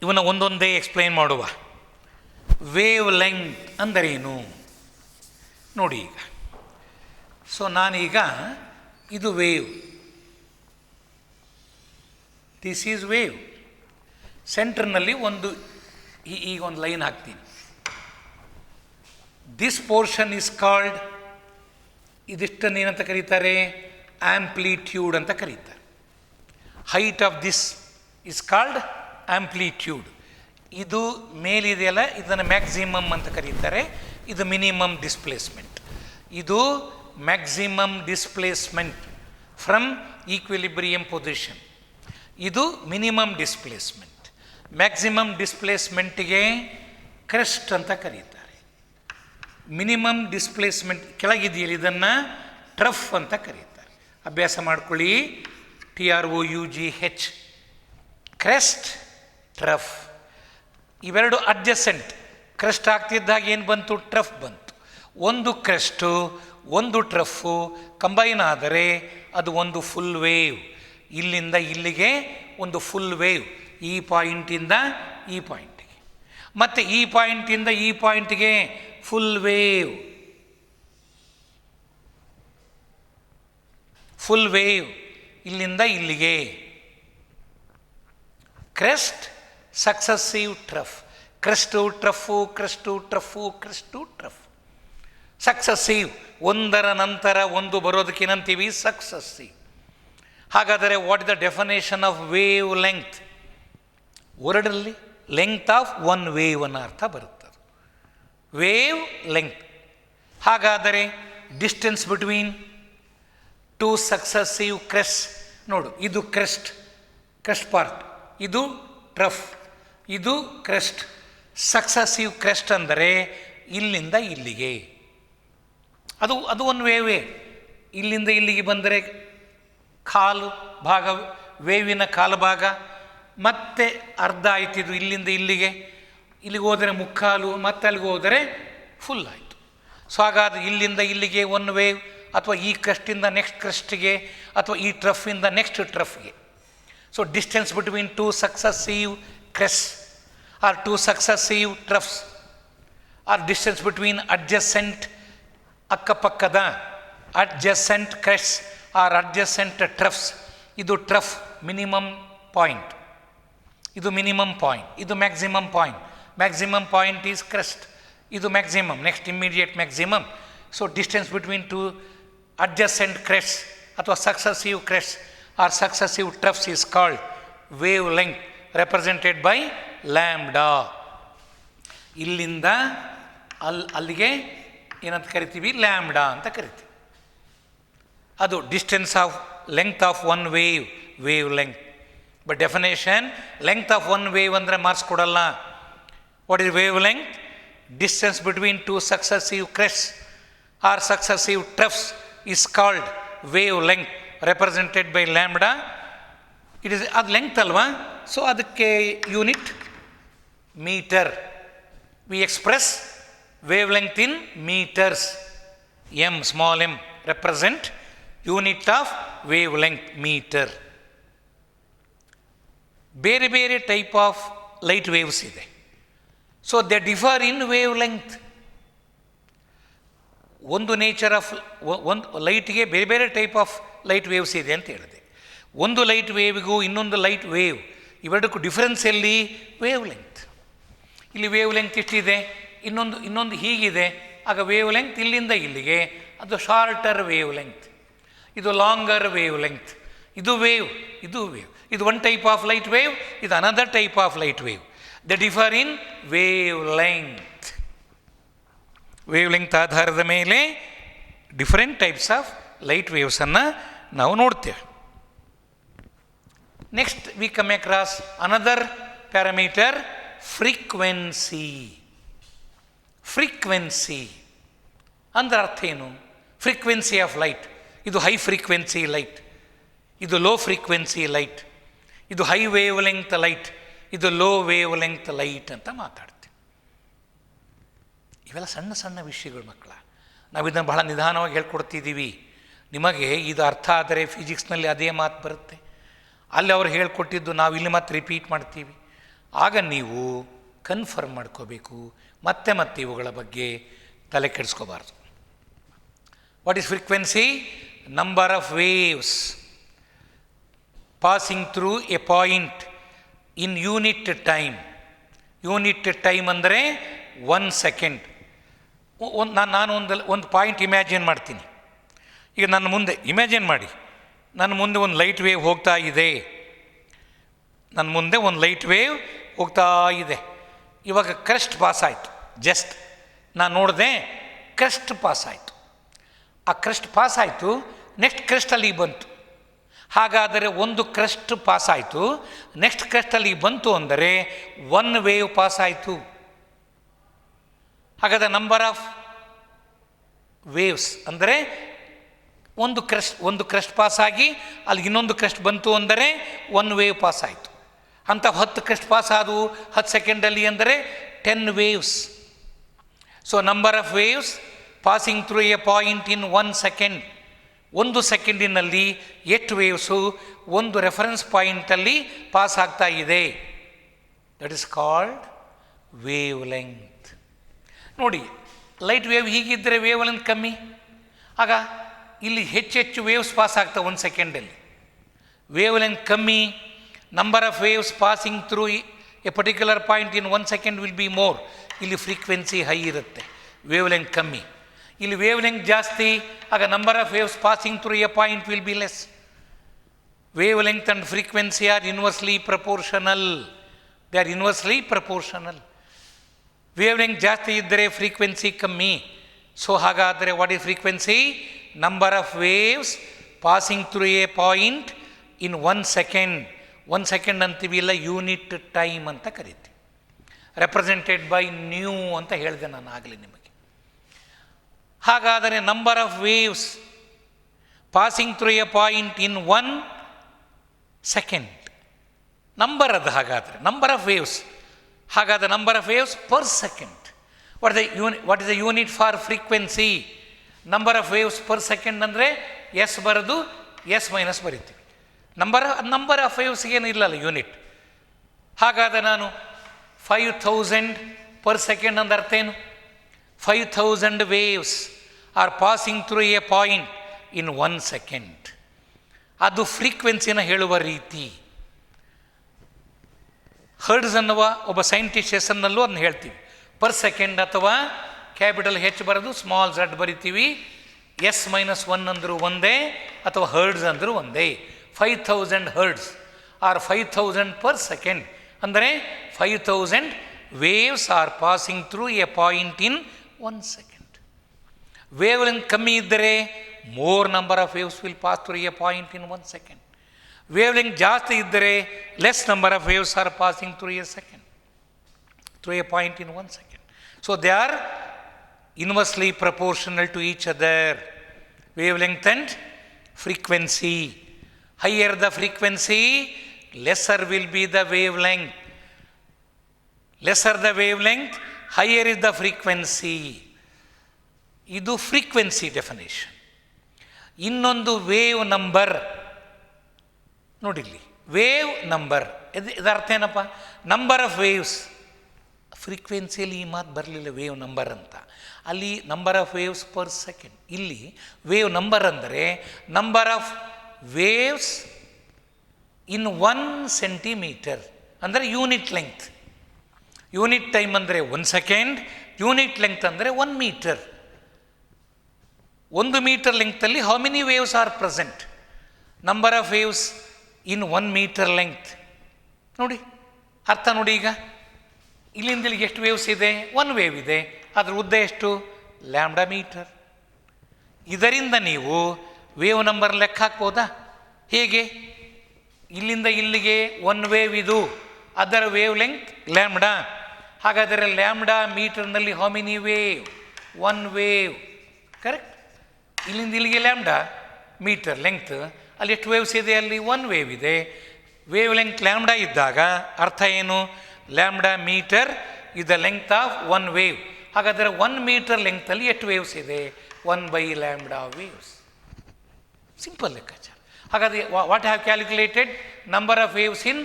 ಇವನ್ನ ಒಂದೊಂದೇ ಎಕ್ಸ್ಪ್ಲೈನ್ ಮಾಡುವ. ವೇವ್ ಲೆಂತ್ ಅಂದರೇನು ನೋಡಿ ಈಗ. ಸೊ ನಾನೀಗ ಇದು ವೇವ್, ದಿಸ್ ಈಸ್ ವೇವ್. ಸೆಂಟ್ರ್ನಲ್ಲಿ ಈಗ ಒಂದು ಲೈನ್ ಹಾಕ್ತೀನಿ. ದಿಸ್ ಪೋರ್ಷನ್ ಈಸ್ ಕಾಲ್ಡ್, ಇದಿಷ್ಟನ್ನು ಏನಂತ ಕರೀತಾರೆ, ಆಂಪ್ಲಿಟ್ಯೂಡ್ ಅಂತ ಕರೀತಾರೆ. Height of this is called amplitude. ಇದು ಮೇಲಿದೆಯಲ್ಲ, ಇದನ್ನು ಮ್ಯಾಕ್ಸಿಮಮ್ ಅಂತ ಕರೀತಾರೆ. ಇದು ಮಿನಿಮಮ್ ಡಿಸ್ಪ್ಲೇಸ್ಮೆಂಟ್. ಇದು maximum displacement from equilibrium position. ಇದು ಮಿನಿಮಮ್ ಡಿಸ್ಪ್ಲೇಸ್ಮೆಂಟ್. ಮ್ಯಾಕ್ಸಿಮಮ್ ಡಿಸ್ಪ್ಲೇಸ್ಮೆಂಟಿಗೆ ಕ್ರೆಸ್ಟ್ ಅಂತ ಕರೀತಾರೆ. ಮಿನಿಮಮ್ ಡಿಸ್ಪ್ಲೇಸ್ಮೆಂಟ್ ಕೆಳಗಿದೆಯಲ್ಲ, ಇದನ್ನು ಟ್ರಫ್ ಅಂತ ಕರೀತಾರೆ. ಅಭ್ಯಾಸ ಮಾಡ್ಕೊಳ್ಳಿ, TROUGH, ಕ್ರೆಸ್ಟ್, ಟ್ರಫ್. ಇವೆರಡು ಅಡ್ಜಸೆಂಟ್. ಕ್ರೆಸ್ಟ್ ಆಗ್ತಿದ್ದಾಗ ಏನು ಬಂತು, ಟ್ರಫ್ ಬಂತು. ಒಂದು ಕ್ರೆಸ್ಟು ಒಂದು ಟ್ರಫು ಕಂಬೈನ್ ಆದರೆ ಅದು ಒಂದು ಫುಲ್ ವೇವ್. ಇಲ್ಲಿಂದ ಇಲ್ಲಿಗೆ ಒಂದು ಫುಲ್ ವೇವ್, ಈ ಪಾಯಿಂಟಿಂದ ಈ ಪಾಯಿಂಟಿಗೆ, ಮತ್ತು ಈ ಪಾಯಿಂಟಿಂದ ಈ ಪಾಯಿಂಟಿಗೆ ಫುಲ್ ವೇವ್. ಫುಲ್ ವೇವ್ ಇಲ್ಲಿಂದ ಇಲ್ಲಿಗೆ. Crest, successive trough. Crest trough, crest trough, crest trough. Successive, ಒಂದರ ನಂತರ ಒಂದು ಬರೋದಕ್ಕೇನಂತೀವಿ, ಸಕ್ಸಸ್ಸಿವ್. ಹಾಗಾದರೆ what is the definition of wave length? ವರ್ಡಲ್ಲಿ ಲೆಂತ್ ಆಫ್ ಒನ್ ವೇವ್ ಅನ್ನೋ ಅರ್ಥ ಬರುತ್ತದೆ, ವೇವ್ ಲೆಂತ್. ಹಾಗಾದರೆ distance between two successive crest, ನೋಡು, ಇದು ಕ್ರೆಸ್ಟ್, ಕ್ರೆಸ್ಟ್ ಪಾರ್ಟ್, ಇದು ಟ್ರಫ್, ಇದು ಕ್ರೆಸ್ಟ್. ಸಕ್ಸಸ್ಸಿವ್ ಕ್ರೆಸ್ಟ್ ಅಂದರೆ ಇಲ್ಲಿಂದ ಇಲ್ಲಿಗೆ, ಅದು ಒಂದು ವೇವೇ. ಇಲ್ಲಿಂದ ಇಲ್ಲಿಗೆ ಬಂದರೆ ಕಾಲು ಭಾಗ, ವೇವಿನ ಕಾಲು ಭಾಗ, ಮತ್ತೆ ಅರ್ಧ ಆಯ್ತಿದ್ದು ಇಲ್ಲಿಂದ ಇಲ್ಲಿಗೆ. ಇಲ್ಲಿಗೆ ಹೋದರೆ ಮುಕ್ಕಾಲು, ಮತ್ತೆ ಅಲ್ಲಿಗೆ ಹೋದರೆ ಫುಲ್ ಆಯಿತು. ಸೊ ಹಾಗಾದ್ರೆ ಇಲ್ಲಿಂದ ಇಲ್ಲಿಗೆ ಒನ್ ವೇವ್, ಅಥವಾ ಈ ಕ್ರೆಸ್ಟಿಂದ ನೆಕ್ಸ್ಟ್ ಕ್ರೆಸ್ಟ್ಗೆ, ಅಥವಾ ಈ ಟ್ರಫಿಂದ ನೆಕ್ಸ್ಟ್ ಟ್ರಫ್ಗೆ. So distance between two successive crest or two successive troughs or distance between adjacent, ಅಕ್ಕಪಕ್ಕದ adjacent crest or adjacent troughs. ಇದು ಟ್ರಫ್, ಮಿನಿಮಮ್ ಪಾಯಿಂಟ್. ಇದು ಮಿನಿಮಮ್ ಪಾಯಿಂಟ್, ಇದು maximum point. Maximum point is crest, ಇದು maximum, next immediate maximum. So distance between two adjacent crest ಅಥವಾ successive crest or successive troughs is called wave length, represented by lambda. ಇಲ್ಲಿಂದ ಅಲ್ಲಿಗೆ ಏನಂತ ಕರಿತೀವಿ, lambda ಅಂತ ಕರಿತೀವಿ. ಅದು distance of length of one wave, wave length. But definition, length of one wave ಅಂದರೆ marks ಕೊಡಲ್ಲ. What is wave length? Distance between two successive crest or successive troughs is called wave length, represented by lambda. It is, ಅದು length ಅಲ್ವಾ, so ಅದಕ್ಕೆ unit metre. We express wave length in metres. m, small m represent unit of wave length metre. ಬೇರೆ ಬೇರೆ type of light waves ಇದೆ. So they differ in wave length. ಒಂದು nature of ಒಂದು ಲೈಟ್ಗೆ ಬೇರೆ ಬೇರೆ ಟೈಪ್ ಆಫ್ ಲೈಟ್ ವೇವ್ಸ್ ಇದೆ ಅಂತ ಹೇಳಿದೆ. ಒಂದು ಲೈಟ್ ವೇವ್ಗೂ ಇನ್ನೊಂದು ಲೈಟ್ ವೇವ್ ಇವೆರಡಕ್ಕೂ ಡಿಫರೆನ್ಸ್ ಎಲ್ಲಿ? Wave length. ಇಲ್ಲಿ ವೇವ್ ಲೆಂತ್ ಇಷ್ಟಿದೆ, ಇನ್ನೊಂದು ಹೀಗಿದೆ. ಆಗ ವೇವ್ ಲೆಂತ್ ಇಲ್ಲಿಂದ ಇಲ್ಲಿಗೆ ಅದು ಶಾರ್ಟರ್ ವೇವ್ ಲೆಂತ್, ಇದು ಲಾಂಗರ್ ವೇವ್ ಲೆಂತ್. ಇದು ವೇವ್, ಇದು ವೇವ್. ಇದು one type of light wave, ಇದು another type of light wave. The differ in wave length. Wave length ಆಧಾರದ ಮೇಲೆ ಡಿಫರೆಂಟ್ ಟೈಪ್ಸ್ ಆಫ್ ಲೈಟ್ ವೇವ್ಸನ್ನು ನಾವು ನೋಡ್ತೇವೆ. Next we come across another parameter, frequency. Frequency ಅಂದ್ರೆ ಅರ್ಥ ಏನು? Frequency of light. ಇದು ಹೈ ಫ್ರೀಕ್ವೆನ್ಸಿ ಲೈಟ್, ಇದು ಲೋ ಫ್ರೀಕ್ವೆನ್ಸಿ ಲೈಟ್, ಇದು ಹೈ ವೇವ್ ಲೆಂತ್ ಲೈಟ್, ಇದು ಲೋ ವೇವ್ ಲೆಂತ್ ಲೈಟ್ ಅಂತ ಮಾತಾಡ್ತೀವಿ. ಇವೆಲ್ಲ ಸಣ್ಣ ಸಣ್ಣ ವಿಷಯಗಳು ಮಕ್ಕಳ. ನಾವು ಇದನ್ನು ಬಹಳ ನಿಧಾನವಾಗಿ ಹೇಳ್ಕೊಡ್ತಿದ್ದೀವಿ. ನಿಮಗೆ ಇದು ಅರ್ಥ ಆದರೆ ಫಿಸಿಕ್ಸ್ನಲ್ಲಿ ಅದೇ ಮಾತು ಬರುತ್ತೆ. ಅಲ್ಲಿ ಅವ್ರು ಹೇಳ್ಕೊಟ್ಟಿದ್ದು ನಾವು ಇಲ್ಲಿ ಮತ್ತೆ ರಿಪೀಟ್ ಮಾಡ್ತೀವಿ. ಆಗ ನೀವು ಕನ್ಫರ್ಮ್ ಮಾಡ್ಕೋಬೇಕು, ಮತ್ತೆ ಮತ್ತೆ ಇವುಗಳ ಬಗ್ಗೆ ತಲೆ ಕೆಡಿಸ್ಕೋಬಾರ್ದು. What is frequency? Number of waves passing through a point in unit time. Unit time ಅಂದರೆ 1 ಸೆಕೆಂಡ್. ನಾನು ಒಂದು ಪಾಯಿಂಟ್ ಇಮ್ಯಾಜಿನ್ ಮಾಡ್ತೀನಿ. ಈಗ ನನ್ನ ಮುಂದೆ ಇಮ್ಯಾಜಿನ್ ಮಾಡಿ, ನನ್ನ ಮುಂದೆ ಒಂದು ಲೈಟ್ ವೇವ್ ಹೋಗ್ತಾ ಇದೆ. ನನ್ನ ಮುಂದೆ ಒಂದು ಲೈಟ್ ವೇವ್ ಹೋಗ್ತಾ ಇದೆ. ಇವಾಗ ಕ್ರೆಸ್ಟ್ ಪಾಸ್ ಆಯಿತು. ಜಸ್ಟ್ ನಾನು ನೋಡಿದೆ, ಕ್ರೆಸ್ಟ್ ಪಾಸ್ ಆಯಿತು. ಆ ಕ್ರೆಸ್ಟ್ ಪಾಸ್ ಆಯಿತು, ನೆಕ್ಸ್ಟ್ ಕ್ರೆಸ್ಟಲ್ಲಿ ಬಂತು. ಹಾಗಾದರೆ ಒಂದು ಕ್ರೆಸ್ಟ್ ಪಾಸ್ ಆಯಿತು, ನೆಕ್ಸ್ಟ್ ಕ್ರೆಸ್ಟಲ್ಲಿ ಬಂತು ಅಂದರೆ 1 ವೇವ್ ಪಾಸ್ ಆಯಿತು. ಹಾಗಾದರೆ ನಂಬರ್ ಆಫ್ ವೇವ್ಸ್ ಅಂದರೆ ಒಂದು ಕ್ರೆಸ್ಟ್ ಪಾಸ್ ಆಗಿ ಅಲ್ಲಿ ಇನ್ನೊಂದು ಕ್ರೆಸ್ಟ್ ಬಂತು ಅಂದರೆ 1 ವೇವ್ ಪಾಸ್ ಆಯಿತು. ಅಂಥ 10 ಕ್ರೆಸ್ಟ್ ಪಾಸ್ ಆದವು 10 ಸೆಕೆಂಡಲ್ಲಿ ಅಂದರೆ 10 waves. So number of waves passing through a point in 1 second. 1 ಸೆಕೆಂಡಿನಲ್ಲಿ ಎಷ್ಟು ವೇವ್ಸು ಒಂದು ರೆಫರೆನ್ಸ್ ಪಾಯಿಂಟಲ್ಲಿ ಪಾಸ್ ಆಗ್ತಾ ಇದೆ. That is called wave length. ನೋಡಿ, ಲೈಟ್ ವೇವ್ ಹೀಗಿದ್ದರೆ ವೇವ್ ಲೆಂತ್ ಕಮ್ಮಿ. ಆಗ ಇಲ್ಲಿ ಹೆಚ್ಚೆಚ್ಚು ವೇವ್ಸ್ ಪಾಸ್ ಆಗ್ತವೆ 1 ಸೆಕೆಂಡಲ್ಲಿ. ವೇವ್ ಲೆಂತ್ ಕಮ್ಮಿ, number of waves passing through A particular point in 1 second will be more. ಇಲ್ಲಿ ಫ್ರೀಕ್ವೆನ್ಸಿ ಹೈ ಇರುತ್ತೆ, ವೇವ್ ಲೆಂತ್ ಕಮ್ಮಿ. ಇಲ್ಲಿ ವೇವ್ ಲೆಂತ್ ಜಾಸ್ತಿ, ಆಗ number of waves passing through a point will be less. Wave length and frequency are inversely proportional. They are inversely proportional. Wave length ಜಾಸ್ತಿ ಇದ್ದರೆ frequency ಕಮ್ಮಿ. So ಹಾಗಾದರೆ what is frequency? Number of waves passing through a point in 1 second. 1 second ಅಂತೀವಿ, ಇಲ್ಲ unit time ಅಂತ ಕರಿತೀವಿ. Represented by new ಅಂತ ಹೇಳಿದೆ ನಾನು ಆಗಲಿ ನಿಮಗೆ. ಹಾಗಾದರೆ number of waves passing through a point in 1 second number ಅದು. ಹಾಗಾದರೆ ನಂಬರ್ ಆಫ್ ವೇವ್ಸ್, ಹಾಗಾದರೆ number of waves per second. What is the unit for frequency? Number of waves per second ಅಂದರೆ ಎಸ್ ಬರೋದು, ಎಸ್ ಮೈನಸ್ ಬರಿತೀವಿ. Number of ವೇವ್ಸ್ಗೇನು ಇಲ್ಲಲ್ಲ unit. ಹಾಗಾದರೆ ನಾನು 5000 per second ಅಂದ್ರೆ ಅರ್ಥ ಏನು? 5000 waves R passing through a point in 1 second. ಅದು ಫ್ರೀಕ್ವೆನ್ಸಿನ ಹೇಳುವ ರೀತಿ. ಹರ್ಡ್ಸ್ ಅನ್ನುವ ಒಬ್ಬ ಸೈಂಟಿಸ್ಟ್ ಹೆಸರಿನಲ್ಲೂ ಅದನ್ನು ಹೇಳ್ತೀವಿ. ಪರ್ ಸೆಕೆಂಡ್ ಅಥವಾ ಕ್ಯಾಪಿಟಲ್ ಹೆಚ್ ಬರೋದು, ಸ್ಮಾಲ್ ಝಡ್ ಬರಿತೀವಿ. ಎಸ್ ಮೈನಸ್ 1 ಅಂದರೂ ಒಂದೇ, ಅಥವಾ ಹರ್ಡ್ಸ್ ಅಂದರೂ ಒಂದೇ. 5000 ಹರ್ಡ್ಸ್ ಆರ್ 5000 ಪರ್ ಸೆಕೆಂಡ್ ಅಂದರೆ 5000 waves R passing through a point in 1 second. Wave length ಕಮ್ಮಿ ಇದ್ದರೆ more number of waves will pass through a point in 1 second. Wave length ಜಾಸ್ತಿ ಇದ್ದರೆ less number of waves R passing through A second, through a point in 1 second. So they are inversely proportional to each other. Wavelength and frequency. Higher the frequency, lesser will be the wavelength. Lesser the wavelength, higher is the frequency. ಇದು frequency definition. ಇನ್ನೊಂದು wave number ನೋಡಿಲ್ಲಿ, wave number ಇದರ ಅರ್ಥ ಏನಪ್ಪ? Number of waves. ಫ್ರೀಕ್ವೆನ್ಸಿಯಲ್ಲಿ ಈ ಮಾತು ಬರಲಿಲ್ಲ wave number ಅಂತ, ಅಲ್ಲಿ number of waves per second. ಇಲ್ಲಿ ವೇವ್ ನಂಬರ್ ಅಂದರೆ number of waves in 1 centimetre, ಅಂದರೆ ಯೂನಿಟ್ ಲೆಂತ್. ಯೂನಿಟ್ ಟೈಮ್ ಅಂದರೆ 1 ಸೆಕೆಂಡ್, ಯೂನಿಟ್ ಲೆಂತ್ ಅಂದರೆ 1 ಮೀಟರ್. 1 ಮೀಟರ್ ಲೆಂಗ್ತಲ್ಲಿ how many waves are present? Number of waves in 1 metre length. ನೋಡಿ ಅರ್ಥ ನೋಡಿ. ಈಗ ಇಲ್ಲಿಂದ ಇಲ್ಲಿಗೆ ಎಷ್ಟು ವೇವ್ಸ್ ಇದೆ? 1 ವೇವ್ ಇದೆ, ಅದರ ಉದ್ದ ಎಷ್ಟು? Lambda metre. ಇದರಿಂದ ನೀವು ವೇವ್ ನಂಬರ್ ಲೆಕ್ಕ ಹಾಕ್ಬೋದಾ? ಹೇಗೆ? ಇಲ್ಲಿಂದ ಇಲ್ಲಿಗೆ 1 ವೇವ್ ಇದು, ಅದರ ವೇವ್ ಲೆಂತ್ ಲ್ಯಾಂಬ್ಡಾ. ಹಾಗಾದರೆ ಲ್ಯಾಂಬ್ಡಾ ಮೀಟರ್ನಲ್ಲಿ how many wave? 1 wave. Correct. ಇಲ್ಲಿಂದ ಇಲ್ಲಿಗೆ ಲ್ಯಾಂಬ್ಡಾ ಮೀಟರ್ ಲೆಂತ್, ಅಲ್ಲಿ ಎಷ್ಟು ವೇವ್ಸ್ ಇದೆ? ಅಲ್ಲಿ 1 ವೇವ್ ಇದೆ. ವೇವ್ ಲೆಂತ್ ಲ್ಯಾಂಬ್ಡಾ ಇದ್ದಾಗ ಅರ್ಥ ಏನು? Lambda metre is the length of 1 wave. ಹಾಗಾದರೆ 1 ಮೀಟರ್ ಲೆಂಗ್ತಲ್ಲಿ ಎಷ್ಟು ವೇವ್ಸ್ ಇದೆ? 1/λ ವೇವ್ಸ್. ಸಿಂಪಲ್ ಲೆಕ್ಕಾಚಾರ. ಹಾಗಾದರೆ what have calculated? Number of waves in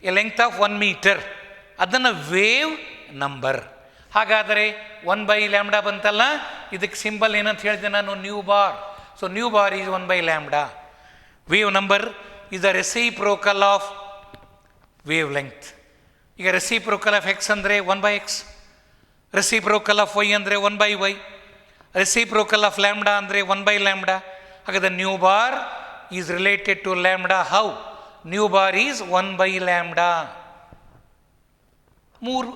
a length of 1 metre, ಅದನ್ನು ವೇವ್ ನಂಬರ್. ಹಾಗಾದರೆ 1/λ ಬಂತಲ್ಲ, ಇದಕ್ಕೆ ಸಿಂಬಲ್ ಏನಂತ ಹೇಳಿದೆ ನಾನು? Nu bar. So nu bar is 1/λ. Wave number is the reciprocal of wave length. ಈಗ ರೆಸಿಪ್ರೋಕಲ್ ಆಫ್ ಎಕ್ಸ್ ಅಂದರೆ 1/x, reciprocal of Y ಅಂದರೆ 1/y, ರೆಸಿಪ್ರೋಕಲ್ ಆಫ್ ಲ್ಯಾಂಬ್ಡಾ ಅಂದರೆ 1/λ. ಹಾಗಾದರೆ nu bar is related to lambda. How? Nu bar is 1/λ. 3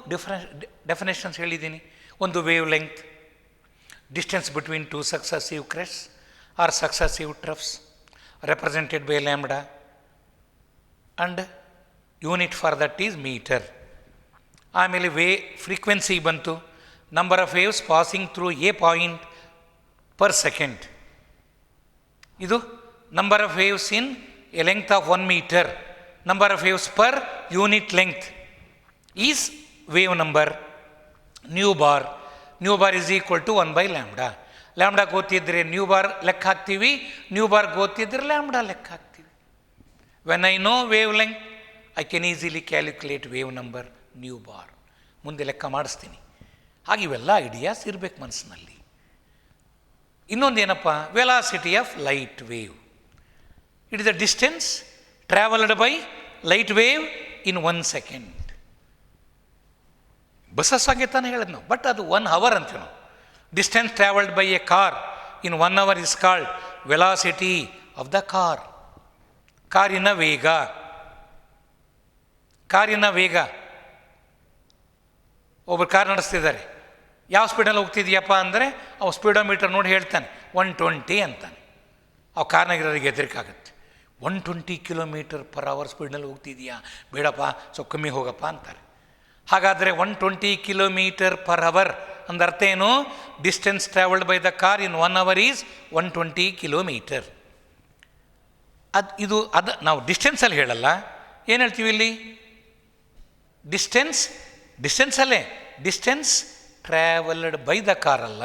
definitions ಹೇಳಿದ್ದೀನಿ. ಒಂದು wave length, distance between 2 successive crest or successive troughs represented by lambda, and unit for that is metre. ಆಮೇಲೆ frequency ಬಂತು, number of waves passing through a point per second. ಇದು number of waves in a length of 1 metre, number of waves per unit length is wave number. Nu bar is equal to 1/λ. Lambda ಗೊತ್ತಿದ್ದರೆ nu bar ಲೆಕ್ಕ ಹಾಕ್ತೀವಿ, nu bar ಗೊತ್ತಿದ್ದರೆ lambda ಲೆಕ್ಕ ಹಾಕ್ತೀವಿ. When I know wave length I can easily calculate wave number nu bar. ಮುಂದೆ ಲೆಕ್ಕ ಮಾಡಿಸ್ತೀನಿ. ಹಾಗೆ ಇವೆಲ್ಲ ಐಡಿಯಾಸ್ ಇರಬೇಕು ಮನಸ್ಸಿನಲ್ಲಿ. ಇನ್ನೊಂದು ಏನಪ್ಪ? Velocity of light wave. It is the distance travelled by light wave in 1 second. Buses ಆಗಿ ತಾನೇ ಹೇಳಿದ್ ನಾವು, ಬಟ್ ಅದು 1 ಅವರ್ ಅಂತೀವಿ ನಾವು. Distance travelled by a car in 1 hour is called velocity of the car. ಕಾರಿನ ವೇಗ. ಒಬ್ಬರು ಕಾರ್ ನಡೆಸ್ತಿದ್ದಾರೆ, ಯಾವ ಸ್ಪೀಡಲ್ಲಿ ಹೋಗ್ತಿದ್ಯಪ್ಪ ಅಂದರೆ ಅವ ಸ್ಪೀಡೋಮೀಟರ್ ನೋಡಿ ಹೇಳ್ತಾನೆ 120 ಅಂತಾನೆ. ಅವು ಕಾರ್ನಾಗಿರೋರಿಗೆ ಹೆದರಿಕಾಗುತ್ತೆ. 120 km/h ಸ್ಪೀಡ್ನಲ್ಲಿ ಹೋಗ್ತಿದ್ಯಾ? ಬೇಡಪ್ಪ, ಸ್ವಲ್ಪ ಕಮ್ಮಿ ಹೋಗಪ್ಪ ಅಂತಾರೆ. ಹಾಗಾದರೆ 120 km/h ಅಂದ್ರೆ ಅರ್ಥ ಏನು? Distance travelled by the car in 1 hour is 120 km. ಇದು ನಾವು ಡಿಸ್ಟೆನ್ಸಲ್ಲಿ ಹೇಳಲ್ಲ, ಏನು ಹೇಳ್ತೀವಿ ಇಲ್ಲಿ? ಡಿಸ್ಟೆನ್ಸಲ್ಲೇ distance travelled by the car ಅಲ್ಲ,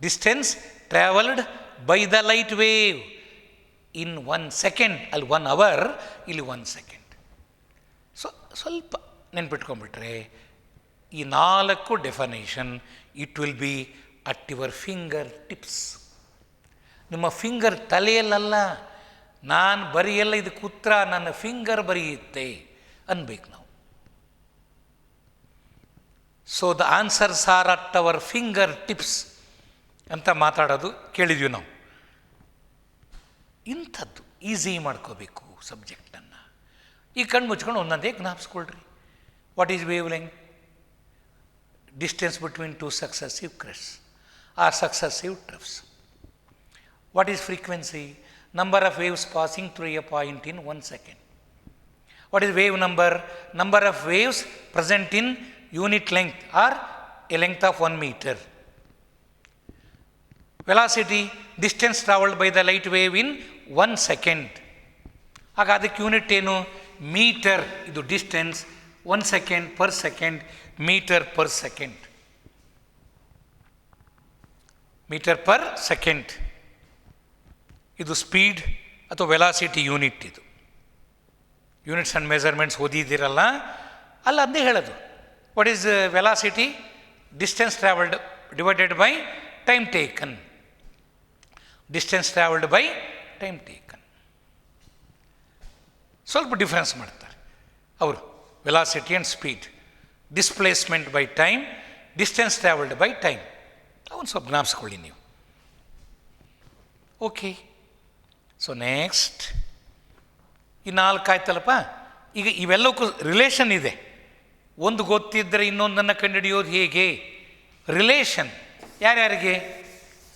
distance travelled by the light wave in 1 second. ಅಲ್ಲಿ 1 ಅವರ್, ಇಲ್ಲಿ 1 ಸೆಕೆಂಡ್. ಸ್ವಲ್ಪ ನೆನ್ಪಿಟ್ಕೊಂಡ್ಬಿಟ್ರೆ ಈ 4 definition it will be at your finger tips. ನಿಮ್ಮ ಫಿಂಗರ್ ತಲೆಯಲ್ಲ, ನಾನು ಬರೆಯಲ್ಲ ಇದಕ್ಕೆ ಉತ್ತರ, ನನ್ನ ಫಿಂಗರ್ ಬರೆಯುತ್ತೆ ಅನ್ಬೇಕು ನಾವು. So the answers are at our finger tips ಅಂತ ಮಾತಾಡೋದು ಕೇಳಿದ್ವಿ ನಾವು. ಇಂಥದ್ದು ಈಸಿ ಮಾಡ್ಕೋಬೇಕು ಸಬ್ಜೆಕ್ಟನ್ನು. ಈ ಕಣ್ಣು ಮುಚ್ಕೊಂಡು ಒಂದೊಂದೇ ಜ್ಞಾಪಿಸ್ಕೊಳ್ರಿ. What is wave length? Distance between 2 successive crests or successive troughs. What is frequency? Number of waves passing through a point in 1 second. What is wave number? Number of waves present in unit length or a length of 1 metre. Velocity distance travelled by the light wave in 1 second. ಆಗ ಅದಕ್ಕೆ unit ಏನು? Metre. ಇದು distance. 1 second per second, metre per second. Metre per second. ಇದು speed ಅಥವಾ velocity unit. ಇದು units and measurements ಓದಿದ್ದೀರಲ್ಲ, ಅಲ್ಲ ಅದೇ ಹೇಳೋದು. What is velocity? Distance travelled divided by time taken. Distance travelled by time taken. ಸ್ವಲ್ಪ difference ಮಾಡ್ತಾರೆ ಅವರು. Velocity and speed, displacement by time, distance travelled by time. ಅವನು ಸ್ವಲ್ಪ ಜ್ಞಾಪಿಸ್ಕೊಳ್ಳಿ ನೀವು. ಓಕೆ, ಸೊ ನೆಕ್ಸ್ಟ್ ಈ 4 ಆಯ್ತಲ್ಲಪ್ಪ. ಈಗ ಇವೆಲ್ಲಕ್ಕೂ ರಿಲೇಷನ್ ಇದೆ. ಒಂದು ಗೊತ್ತಿದ್ದರೆ ಇನ್ನೊಂದನ್ನು ಕಂಡುಹಿಡಿಯೋದು ಹೇಗೆ? ರಿಲೇಷನ್ ಯಾರ್ಯಾರಿಗೆ?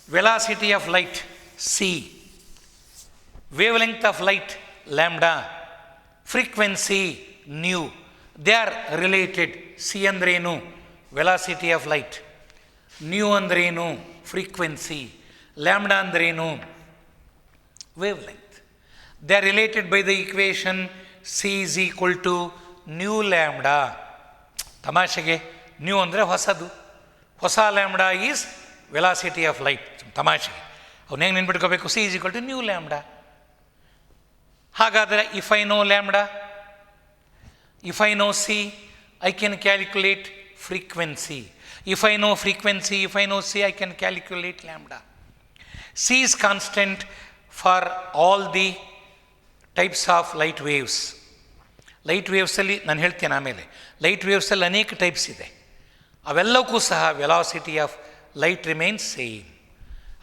Velocity of light c, wave length of light lambda, frequency nu. They are related. C ಅಂದ್ರೇನು? Velocity of light. ನ್ಯೂ ಅಂದ್ರೇನು? ಫ್ರೀಕ್ವೆನ್ಸಿ. ಲ್ಯಾಂಬ್ಡಾ ಅಂದ್ರೇನು? Wave length. They are related by the equation C is equal to nu lambda. ತಮಾಷೆಗೆ new ಅಂದರೆ ಹೊಸದು, ಹೊಸ lambda is velocity of light. ತಮಾಷೆಗೆ ಅವನ್ನ ಹೆಂಗೆ ನೆನ್ಬಿಟ್ಕೋಬೇಕು? C is equal to nu lambda. ಹಾಗಾದರೆ if I know lambda, if I know C, I can calculate frequency. If I know frequency, if I know C, I can calculate lambda. C is constant for all the types of light waves. Light ವೇವ್ಸಲ್ಲಿ ನಾನು ಹೇಳ್ತೇನೆ ಆಮೇಲೆ. Light ವೇವ್ಸಲ್ಲಿ ಅನೇಕ types ಇದೆ. ಅವೆಲ್ಲಕ್ಕೂ ಸಹ velocity of light remains same.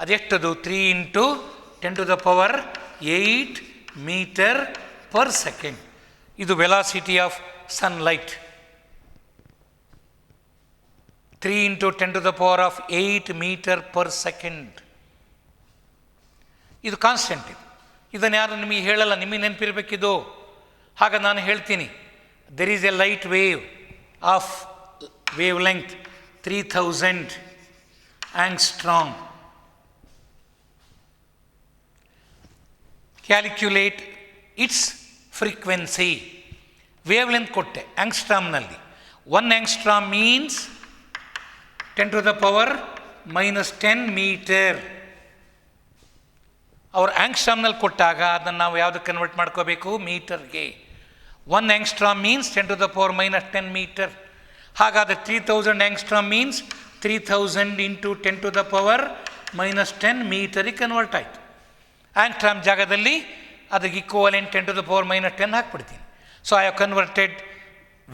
ಅದೆಷ್ಟದು? 3 × 10⁸ metre per second. ಇದು velocity of sunlight. 3 × 10⁸ metre per second. ಇದು ಕಾನ್ಸ್ಟೆಂಟ್. ಇದನ್ನು ಯಾರು ನಿಮಗೆ ಹೇಳಲ್ಲ, ನಿಮಗೆ ನೆನಪಿರಬೇಕಿದು. ಹಾಗೆ ನಾನು ಹೇಳ್ತೀನಿ. There is a light wave of wave length 3000 angstrom. Calculate its frequency. Wave length ಕೊಟ್ಟೆ ಆಂಗ್ಸ್ಟ್ರಾಮ್ನಲ್ಲಿ. 1 ಆಂಗ್ಸ್ಟ್ರಾಮ್ ಮೀನ್ಸ್ 10⁻⁻10 ಮೀಟರ್. ಅವ್ರು ಆಂಗ್ಸ್ಟ್ರಾಮ್ನಲ್ಲಿ ಕೊಟ್ಟಾಗ ಅದನ್ನು ನಾವು ಯಾವುದಕ್ಕೆ ಕನ್ವರ್ಟ್ ಮಾಡ್ಕೋಬೇಕು? ಮೀಟರ್ಗೆ. 1 ಆಂಗ್ಸ್ಟ್ರಾಮ್ ಮೀನ್ಸ್ 10⁻⁻10 ಮೀಟರ್. ಹಾಗಾದರೆ 3000 ಆಂಗ್ಸ್ಟ್ರಾಮ್ ಮೀನ್ಸ್ 3000 × 10⁻⁻10 ಮೀಟರಿಗೆ ಕನ್ವರ್ಟ್ ಆಯಿತು. ಆಂಗ್ಸ್ಟ್ರಾಮ್ ಜಾಗದಲ್ಲಿ ಅದಕ್ಕೆ ಇಕ್ವಲೆಂಟ್ 10⁻⁻10 ಹಾಕ್ಬಿಡ್ತೀನಿ. So I have converted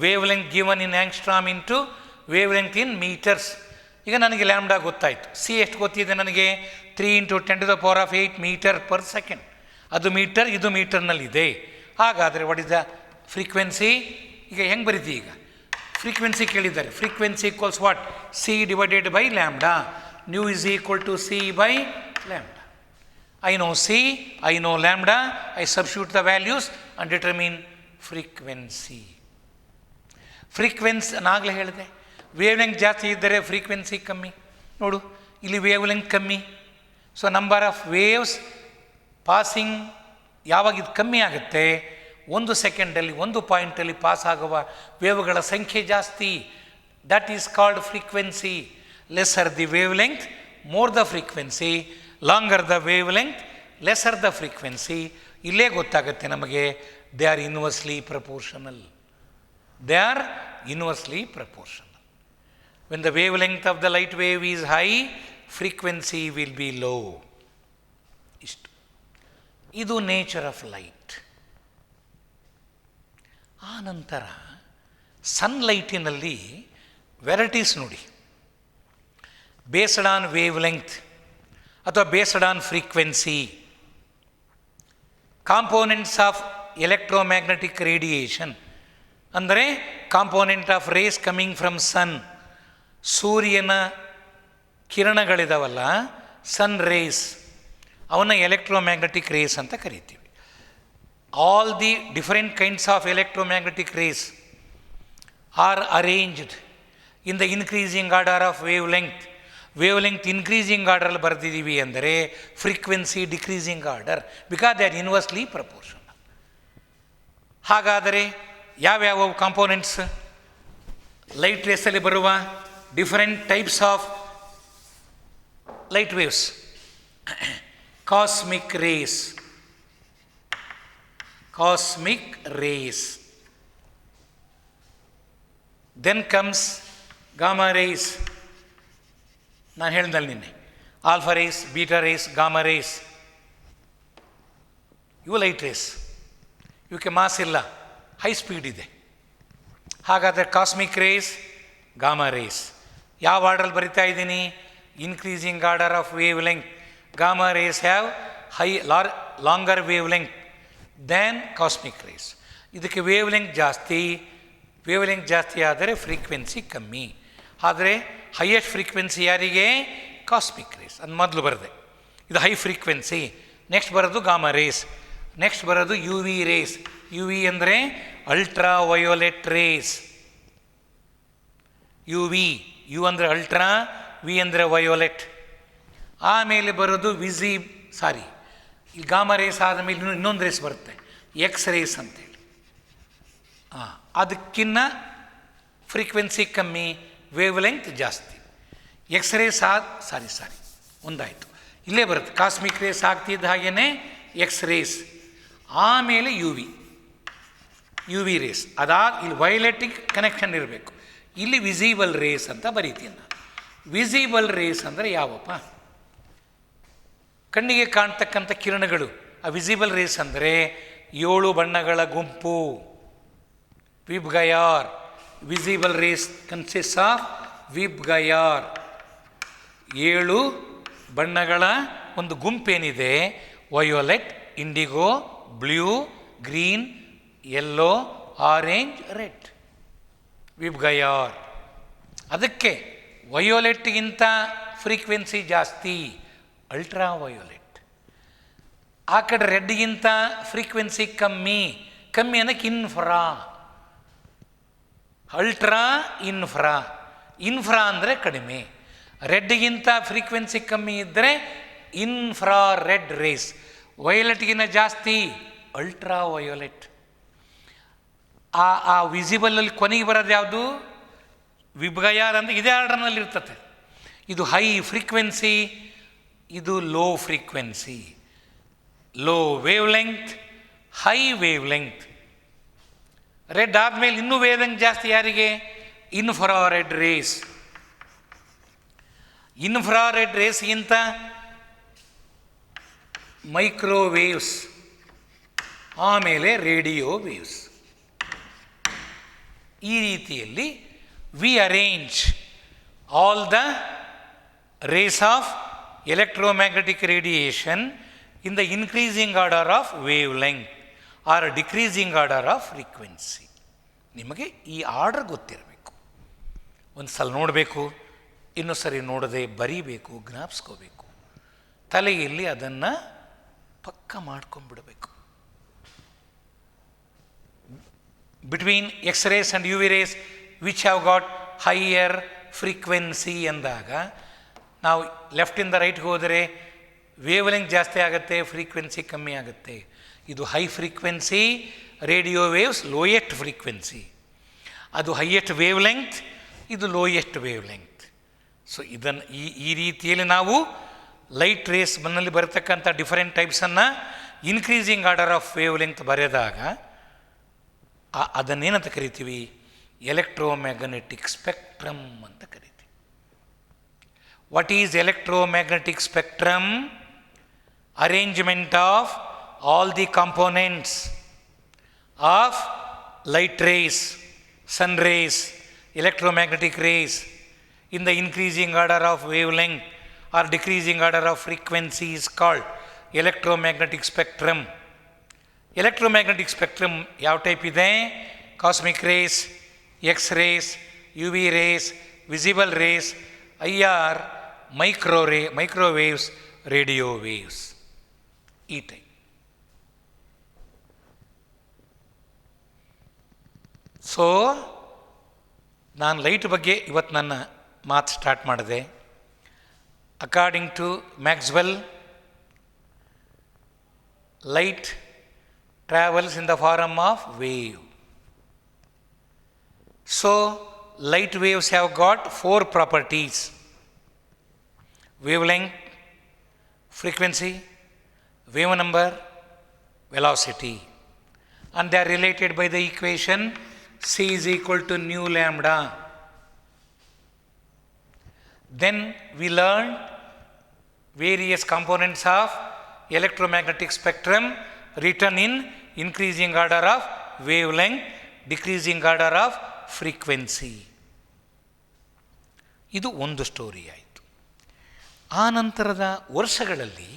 wavelength given in angstrom into wave length in metres. ಈಗ ನನಗೆ ಲ್ಯಾಂಬ್ಡಾ ಗೊತ್ತಾಯಿತು. ಸಿ ಎಷ್ಟು ಗೊತ್ತಿದೆ ನನಗೆ? 3 × 10⁸ ಮೀಟರ್ ಪರ್ ಸೆಕೆಂಡ್. ಅದು ಮೀಟರ್, ಇದು ಮೀಟರ್ನಲ್ಲಿದೆ. ಹಾಗಾದರೆ ವಾಟ್ ಇಸ್ ದ ಫ್ರೀಕ್ವೆನ್ಸಿ? ಈಗ ಹೆಂಗೆ ಬರೀತಿ? ಈಗ ಫ್ರೀಕ್ವೆನ್ಸಿ ಕೇಳಿದ್ದಾರೆ. Frequency equals what? C divided by lambda. Nu is equal to C by lambda. I know C, I know lambda, I substitute the values and determine frequency. Frequency ನಾಗಲೇ ಹೇಳಿದೆ, wavelength ಜಾಸ್ತಿ ಇದ್ದರೆ frequency ಕಮ್ಮಿ. ನೋಡು, ಇಲ್ಲಿ wavelength ಕಮ್ಮಿ. So number of waves passing ಯಾವಾಗ ಇದು ಕಮ್ಮಿ ಆಗುತ್ತೆ? 1 ಸೆಕೆಂಡಲ್ಲಿ 1 ಪಾಯಿಂಟಲ್ಲಿ ಪಾಸ್ ಆಗುವ ವೇವ್ಗಳ ಸಂಖ್ಯೆ ಜಾಸ್ತಿ. That is called frequency. Lesser the wave length, more the frequency. Longer the wave length, lesser the frequency. ಇಲ್ಲೇ ಗೊತ್ತಾಗುತ್ತೆ ನಮಗೆ. They are inversely proportional. They are inversely proportional. When the wavelength of the light wave is high, frequency will be low. ಇಷ್ಟು. ಇದು nature of light. ಆ ನಂತರ ಸನ್ಲೈಟಿನಲ್ಲಿ varieties ನೋಡಿ. Based on wavelength ಅಥವಾ based on frequency. Components of electromagnetic radiation ಅಂದರೆ component of rays coming from sun. ಸೂರ್ಯನ ಕಿರಣಗಳಿದಾವಲ್ಲ, ಸನ್ ರೇಸ್, ಅವನ್ನ ಎಲೆಕ್ಟ್ರೋಮ್ಯಾಗ್ನೆಟಿಕ್ ರೇಸ್ ಅಂತ ಕರಿತೀವಿ. All the different kinds of electromagnetic rays are arranged in the increasing order of wave length. Wavelength increasing ಆರ್ಡರಲ್ಲಿ ಬರೆದಿದ್ದೀವಿ ಅಂದರೆ frequency decreasing order, because they are inversely proportional. ಹಾಗಾದರೆ ಯಾವ್ಯಾವ components light ರೇಸಲ್ಲಿ ಬರುವ different types of light waves? cosmic rays. Cosmic rays. Then comes gamma rays. ನಾನು ಹೇಳಿದಲ್ಲ ನಿನ್ನೆ, alpha rays, beta rays, gamma rays, ಇವು ಲೈಟ್ ರೇಸ್. ಇವಕ್ಕೆ mass ಇಲ್ಲ, high speed ಇದೆ. ಹಾಗಾದರೆ ಕಾಸ್ಮಿಕ್ ರೇಸ್, ಗಾಮಾ ರೇಸ್. ಯಾವ ಆರ್ಡ್ರಲ್ಲಿ ಬರಿತಾ ಇದ್ದೀನಿ? Increasing order of wave length. Gamma rays have longer wave length than cosmic rays. ಇದಕ್ಕೆ ವೇವ್ ಲೆಂತ್ ಜಾಸ್ತಿ ಆದರೆ ಫ್ರೀಕ್ವೆನ್ಸಿ ಕಮ್ಮಿ. ಆದರೆ ಹೈಯೆಸ್ಟ್ ಫ್ರೀಕ್ವೆನ್ಸಿ ಯಾರಿಗೆ? Cosmic rays. ಅದು ಮೊದಲು ಬರದೆ, ಇದು ಹೈ ಫ್ರೀಕ್ವೆನ್ಸಿ. ನೆಕ್ಸ್ಟ್ ಬರೋದು ಗಾಮಾ ರೇಸ್. ನೆಕ್ಸ್ಟ್ ಬರೋದು U V rays. U V ಅಂದರೆ ಅಲ್ಟ್ರಾ ವಯೋಲೆಟ್ ರೇಸ್. ಯು ಅಂದರೆ ಅಲ್ಟ್ರಾ, ವಿ ಅಂದರೆ ವಯೋಲೆಟ್. ಆಮೇಲೆ ಬರೋದು ಈ ಗಾಮಾ ರೇಸ್ ಆದಮೇಲೆ ಇನ್ನೊಂದು ರೇಸ್ ಬರುತ್ತೆ, ಎಕ್ಸ್ ರೇಸ್ ಅಂತೇಳಿ. ಅದಕ್ಕಿನ್ನ ಫ್ರೀಕ್ವೆನ್ಸಿ ಕಮ್ಮಿ, ವೇವ್ ಲೆಂತ್ ಜಾಸ್ತಿ. ಎಕ್ಸ್ ರೇಸ್ ಒಂದಾಯಿತು. ಇಲ್ಲೇ ಬರುತ್ತೆ, ಕಾಸ್ಮಿಕ್ ರೇಸ್ ಆಗ್ತಿದ್ದ ಹಾಗೇ ಎಕ್ಸ್ ರೇಸ್, ಆಮೇಲೆ ಯು ವಿ ರೇಸ್. ಇಲ್ಲಿ ವೈಲೆಟಿಗೆ ಕನೆಕ್ಷನ್ ಇರಬೇಕು. ಇಲ್ಲಿ ವಿಸಿಬಲ್ ರೇಸ್ ಅಂತ ಬರೀತೀನಿ ನಾನು. ವಿಸಿಬಲ್ ರೇಸ್ ಅಂದರೆ ಯಾವಪ್ಪ? ಕಣ್ಣಿಗೆ ಕಾಣ್ತಕ್ಕಂಥ ಕಿರಣಗಳು. ಆ ವಿಸಿಬಲ್ ರೇಸ್ ಅಂದರೆ 7 ಬಣ್ಣಗಳ ಗುಂಪು, VIBGYOR. Visible rays consist of VIBGYOR. 7 ಬಣ್ಣಗಳ ಒಂದು ಗುಂಪೇನಿದೆ, violet, indigo, blue, green, yellow, orange, red. VIBGYOR. ಅದಕ್ಕೆ ವಯೋಲೆಟ್ಗಿಂತ ಫ್ರೀಕ್ವೆನ್ಸಿ ಜಾಸ್ತಿ, ಅಲ್ಟ್ರಾ ವಯೋಲೆಟ್. ಆ ಕಡೆ ರೆಡ್ಗಿಂತ ಫ್ರೀಕ್ವೆನ್ಸಿ ಕಮ್ಮಿ ಅನ್ನೋಕ್ಕೆ ಇನ್ಫ್ರಾ. ಅಲ್ಟ್ರಾ, ಇನ್ಫ್ರಾ ಅಂದರೆ ಕಡಿಮೆ. ರೆಡ್ಗಿಂತ ಫ್ರೀಕ್ವೆನ್ಸಿ ಕಮ್ಮಿ ಇದ್ದರೆ ಇನ್ಫ್ರಾ ರೆಡ್ ರೇಸ್. ವಯೋಲೆಟ್ಗಿಂತ ಜಾಸ್ತಿ ಅಲ್ಟ್ರಾ ವಯೋಲೆಟ್. ಆ ವಿಸಿಬಲಲ್ಲಿ ಕೊನೆಗೆ ಬರೋದು ಯಾವುದು? ವಿಬ್ಗಯಾರ್. ಅಂದರೆ ಇದೇ ಆರ್ಡರ್ನಲ್ಲಿ ಇರ್ತದೆ. ಇದು ಹೈ ಫ್ರೀಕ್ವೆನ್ಸಿ, ಇದು low frequency. Low wavelength, high wavelength. Red ಆದಮೇಲೆ ಇನ್ನೂ ವೇವ್ ಲೆಂತ್ ಜಾಸ್ತಿ ಯಾರಿಗೆ? Infrared rays. ಇನ್ಫ್ರಾರೆಡ್ ರೇಸ್ಗಿಂತ ಮೈಕ್ರೋವೇವ್ಸ್, ಆಮೇಲೆ ರೇಡಿಯೋ ವೇವ್ಸ್. ಈ ರೀತಿಯಲ್ಲಿ we arrange all the rays of electromagnetic radiation in the increasing order of wavelength or decreasing order of frequency. ನಿಮಗೆ ಈ ಆರ್ಡರ್ ಗೊತ್ತಿರಬೇಕು. ಒಂದು ಸಲ ನೋಡಬೇಕು, ಇನ್ನೊಂದು ಸರಿ ನೋಡದೆ ಬರೀಬೇಕು, ಜ್ಞಾಪಿಸ್ಕೋಬೇಕು. ತಲೆಯಲ್ಲಿ ಅದನ್ನು ಪಕ್ಕ ಮಾಡ್ಕೊಂಡ್ಬಿಡಬೇಕು. Between X rays and U V rays which have got higher frequency ಅಂದಾಗ ನಾವು ಲೆಫ್ಟಿಂದ ರೈಟ್ಗೆ ಹೋದರೆ ವೇವ್ ಲೆಂತ್ ಜಾಸ್ತಿ ಆಗುತ್ತೆ, ಫ್ರೀಕ್ವೆನ್ಸಿ ಕಮ್ಮಿ ಆಗುತ್ತೆ. ಇದು high frequency, radio waves lowest frequency. ಅದು ಹೈಯೆಸ್ಟ್ ವೇವ್ ಲೆಂತ್, ಇದು ಲೋಯೆಸ್ಟ್ ವೇವ್ ಲೆಂತ್. ಸೊ ಇದನ್ನು ಈ ರೀತಿಯಲ್ಲಿ ನಾವು ಲೈಟ್ ರೇಸ್ ಮನ್ನಲ್ಲಿ ಬರತಕ್ಕಂಥ ಡಿಫರೆಂಟ್ ಟೈಪ್ಸನ್ನು increasing order of wave length ಬರೆದಾಗ ಅದನ್ನೇನಂತ ಕರಿತೀವಿ? ಎಲೆಕ್ಟ್ರೋಮ್ಯಾಗ್ನೆಟಿಕ್ ಸ್ಪೆಕ್ಟ್ರಮ್ ಅಂತ ಕರಿತೀವಿ. What is electromagnetic spectrum? Arrangement of all the components of light rays, sun rays, electromagnetic rays in the increasing order of wavelength or decreasing order of frequency is called electromagnetic spectrum. Electromagnetic spectrum ಯಾವ type ಇದೆ? Cosmic rays, X rays, U V rays, visible rays, IR, microwaves, radio waves. ಈ type. So ನಾನು light ಬಗ್ಗೆ ಇವತ್ತು ನನ್ನ ಮಾತು start ಮಾಡಿದೆ. According to Maxwell, light travels in the form of wave. So light waves have got 4 properties: wavelength, frequency, wave number, velocity, and they are related by the equation c is equal to nu lambda. Then we learned various components of electromagnetic spectrum written in increasing order of wavelength, decreasing order of frequency. ಇದು ಒಂದು story ಆಯಿತು. ಆ ನಂತರದ ವರ್ಷಗಳಲ್ಲಿ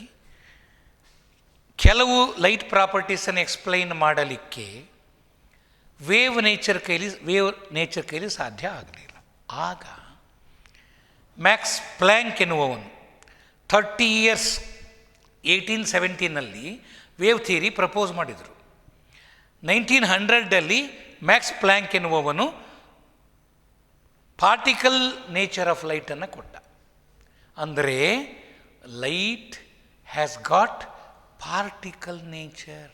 ಕೆಲವು light ಪ್ರಾಪರ್ಟೀಸನ್ನು explain ಮಾಡಲಿಕ್ಕೆ wave nature ಕೈಲಿ ಸಾಧ್ಯ ಆಗಲಿಲ್ಲ. ಆಗ ಮ್ಯಾಕ್ಸ್ ಪ್ಲ್ಯಾಂಕ್ ಎನ್ನುವವನು 30 ಇಯರ್ಸ್ 1870ನಲ್ಲಿ ವೇವ್ ಥಿಯರಿ ಪ್ರಪೋಸ್ ಮಾಡಿದರು. 1900 ಮ್ಯಾಕ್ಸ್ ಪ್ಲ್ಯಾಂಕ್ ಎನ್ನುವವನು ಪಾರ್ಟಿಕಲ್ ನೇಚರ್ ಆಫ್ ಲೈಟನ್ನು ಕೊಟ್ಟ. ಅಂದರೆ light has got particle nature,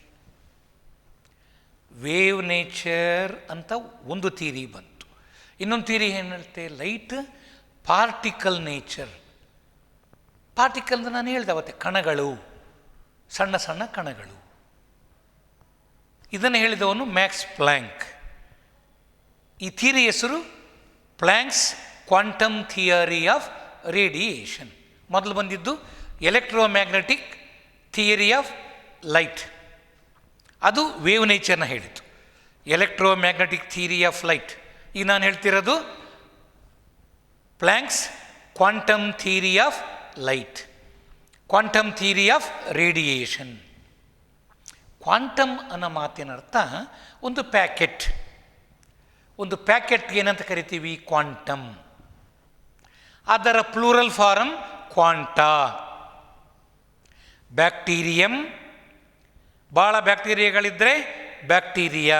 wave nature ಅಂತ ಒಂದು ಥಿಯರಿ ಬಂತು. ಇನ್ನೊಂದು ಥಿಯರಿ ಏನು ಹೇಳುತ್ತೆ, ಲೈಟ್ ಪಾರ್ಟಿಕಲ್ ನೇಚರ್. ಪಾರ್ಟಿಕಲ್ ಅಂತ ನಾನು ಹೇಳ್ದೆ ಅವತ್ತೆ, ಕಣಗಳು, ಸಣ್ಣ ಸಣ್ಣ ಕಣಗಳು. ಇದನ್ನು ಹೇಳಿದವನು ಮ್ಯಾಕ್ಸ್ ಪ್ಲ್ಯಾಂಕ್. ಈ ಥಿಯರಿ ಹೆಸರು Planck's quantum theory of radiation. ಮೊದಲು ಬಂದಿದ್ದು ಎಲೆಕ್ಟ್ರೋಮ್ಯಾಗ್ನೆಟಿಕ್ ಥಿಯರಿ ಆಫ್ ಲೈಟ್, ಅದು ವೇವ್ ನೇಚರ್ನ ಹೇಳಿತು. Electromagnetic theory of light. ಈಗ ನಾನು ಹೇಳ್ತಿರೋದು Planck's quantum theory of light, quantum theory of radiation. Quantum ಅನ್ನೋ ಮಾತಿನ ಅರ್ಥ ಒಂದು ಪ್ಯಾಕೆಟ್. ಒಂದು ಪ್ಯಾಕೆಟ್ಗೆ ಏನಂತ ಕರಿತೀವಿ, ಕ್ವಾಂಟಮ್. ಅದರ ಪ್ಲೂರಲ್ ಫಾರಮ್ ಕ್ವಾಂಟಾ. ಬ್ಯಾಕ್ಟೀರಿಯಂ, ಭಾಳ ಬ್ಯಾಕ್ಟೀರಿಯಾಗಳಿದ್ದರೆ bacteria.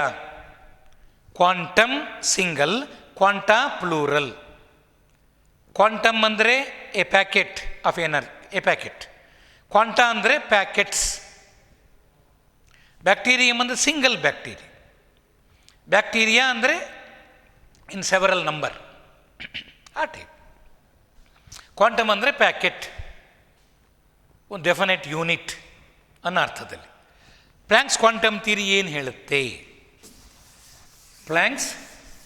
Quantum single, quanta plural. Quantum ಅಂದರೆ a packet of a packet. Quanta ಅಂದರೆ ಪ್ಯಾಕೆಟ್ಸ್. ಬ್ಯಾಕ್ಟೀರಿಯಂ ಅಂದರೆ ಸಿಂಗಲ್ ಬ್ಯಾಕ್ಟೀರಿಯಾ. ಬ್ಯಾಕ್ಟೀರಿಯಾ ಅಂದರೆ ಇನ್ ಸೆವರಲ್ ನಂಬರ್, ಆ ಟೈಪ್. ಕ್ವಾಂಟಮ್ ಅಂದರೆ ಪ್ಯಾಕೆಟ್, ಒಂದು ಡೆಫಿನೆಟ್ ಯೂನಿಟ್ ಅನ್ನೋ ಅರ್ಥದಲ್ಲಿ. ಪ್ಲ್ಯಾಂಕ್ಸ್ ಕ್ವಾಂಟಮ್ ಥಿಯರಿ ಏನು ಹೇಳುತ್ತೆ? ಪ್ಲ್ಯಾಂಕ್ಸ್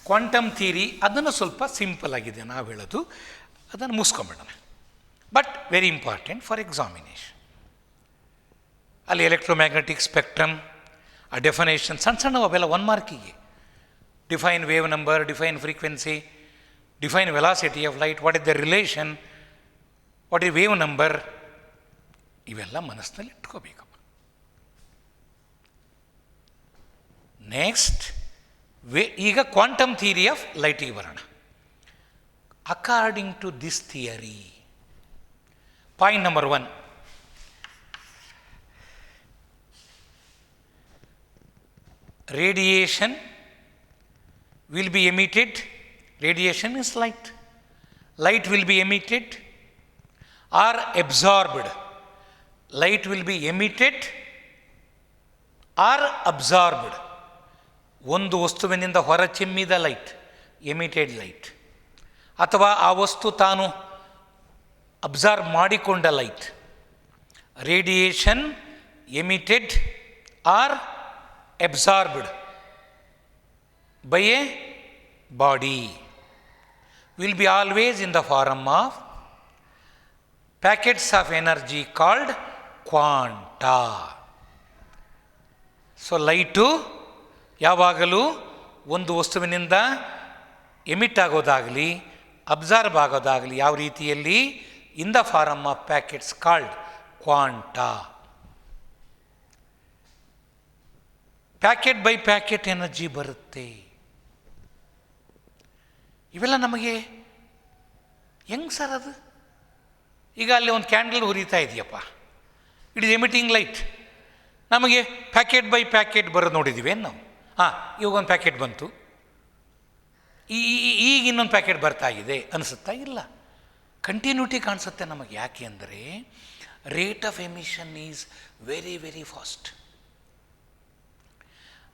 ಕ್ವಾಂಟಮ್ ಥಿಯರಿ ಅದನ್ನು ಸ್ವಲ್ಪ ಸಿಂಪಲ್ ಆಗಿದೆ ನಾವು ಹೇಳೋದು, ಅದನ್ನು ಮುಗಿಸ್ಕೊಂಬಿಡೋಣ. But very important for examination. ಅಲ್ಲಿ ಎಲೆಕ್ಟ್ರೋಮ್ಯಾಗ್ನೆಟಿಕ್ ಸ್ಪೆಕ್ಟ್ರಮ್, ಆ ಡೆಫಿನೇಷನ್ ಸಣ್ಣ ಸಣ್ಣ ಅವೆಲ್ಲ 1 ಮಾರ್ಕಿಗೆ. Define wave number, define frequency, define velocity of light, what is the relation, what is wave number, ಇವೆಲ್ಲ ಮನಸ್ಸಿನಲ್ಲಿ ಇಟ್ಕೋಬೇಕಪ್ಪ. ನೆಕ್ಸ್ಟ್ ಈಗ ಕ್ವಾಂಟಮ್ ಥಿಯರಿ ಆಫ್ ಲೈಟಿಗೆ ಬರೋಣ. According to this theory, point number 1, radiation will be emitted. Radiation is light. Light will be emitted or absorbed. Light will be emitted or absorbed. ಒಂದು ವಸ್ತುವಿನಿಂದ ಹೊರಚಿಮ್ಮಿದ light, emitted light, ಅಥವಾ ಆ ವಸ್ತು ತಾನು absorb ಮಾಡಿಕೊಂಡ light. Radiation emitted or absorbed by a body will be always in the form of packets of energy called quanta. So light ಯಾವಾಗಲೂ ಒಂದು ವಸ್ತುವಿನಿಂದ ಎಮಿಟ್ ಆಗೋದಾಗಲಿ ಅಬ್ಸಾರ್ಬ್ ಆಗೋದಾಗಲಿ ಯಾವ ರೀತಿಯಲ್ಲಿ, ಇನ್ the form of packets called quanta. Packet by packet energy ಬರುತ್ತೆ. ಇವೆಲ್ಲ ನಮಗೆ ಹೆಂಗೆ sir ಅದು? ಈಗ ಅಲ್ಲಿ ಒಂದು ಕ್ಯಾಂಡಲ್ ಉರಿತಾ ಇದೆಯಪ್ಪ, ಇಟ್ ಇಸ್ ಎಮಿಟಿಂಗ್ ಲೈಟ್. ನಮಗೆ ಪ್ಯಾಕೆಟ್ ಬೈ ಪ್ಯಾಕೆಟ್ ಬರೋದು ನೋಡಿದ್ದೀವಿ ಏನು ನಾವು? ಇವಾಗ ಒಂದು ಪ್ಯಾಕೆಟ್ ಬಂತು, ಈಗ ಇನ್ನೊಂದು ಪ್ಯಾಕೆಟ್ ಬರ್ತಾ ಇದೆ ಅನಿಸುತ್ತಾ? ಇಲ್ಲ, ಕಂಟಿನ್ಯೂಟಿ ಕಾಣಿಸುತ್ತೆ ನಮಗೆ. ಯಾಕೆ ಅಂದರೆ rate of emission is very very fast.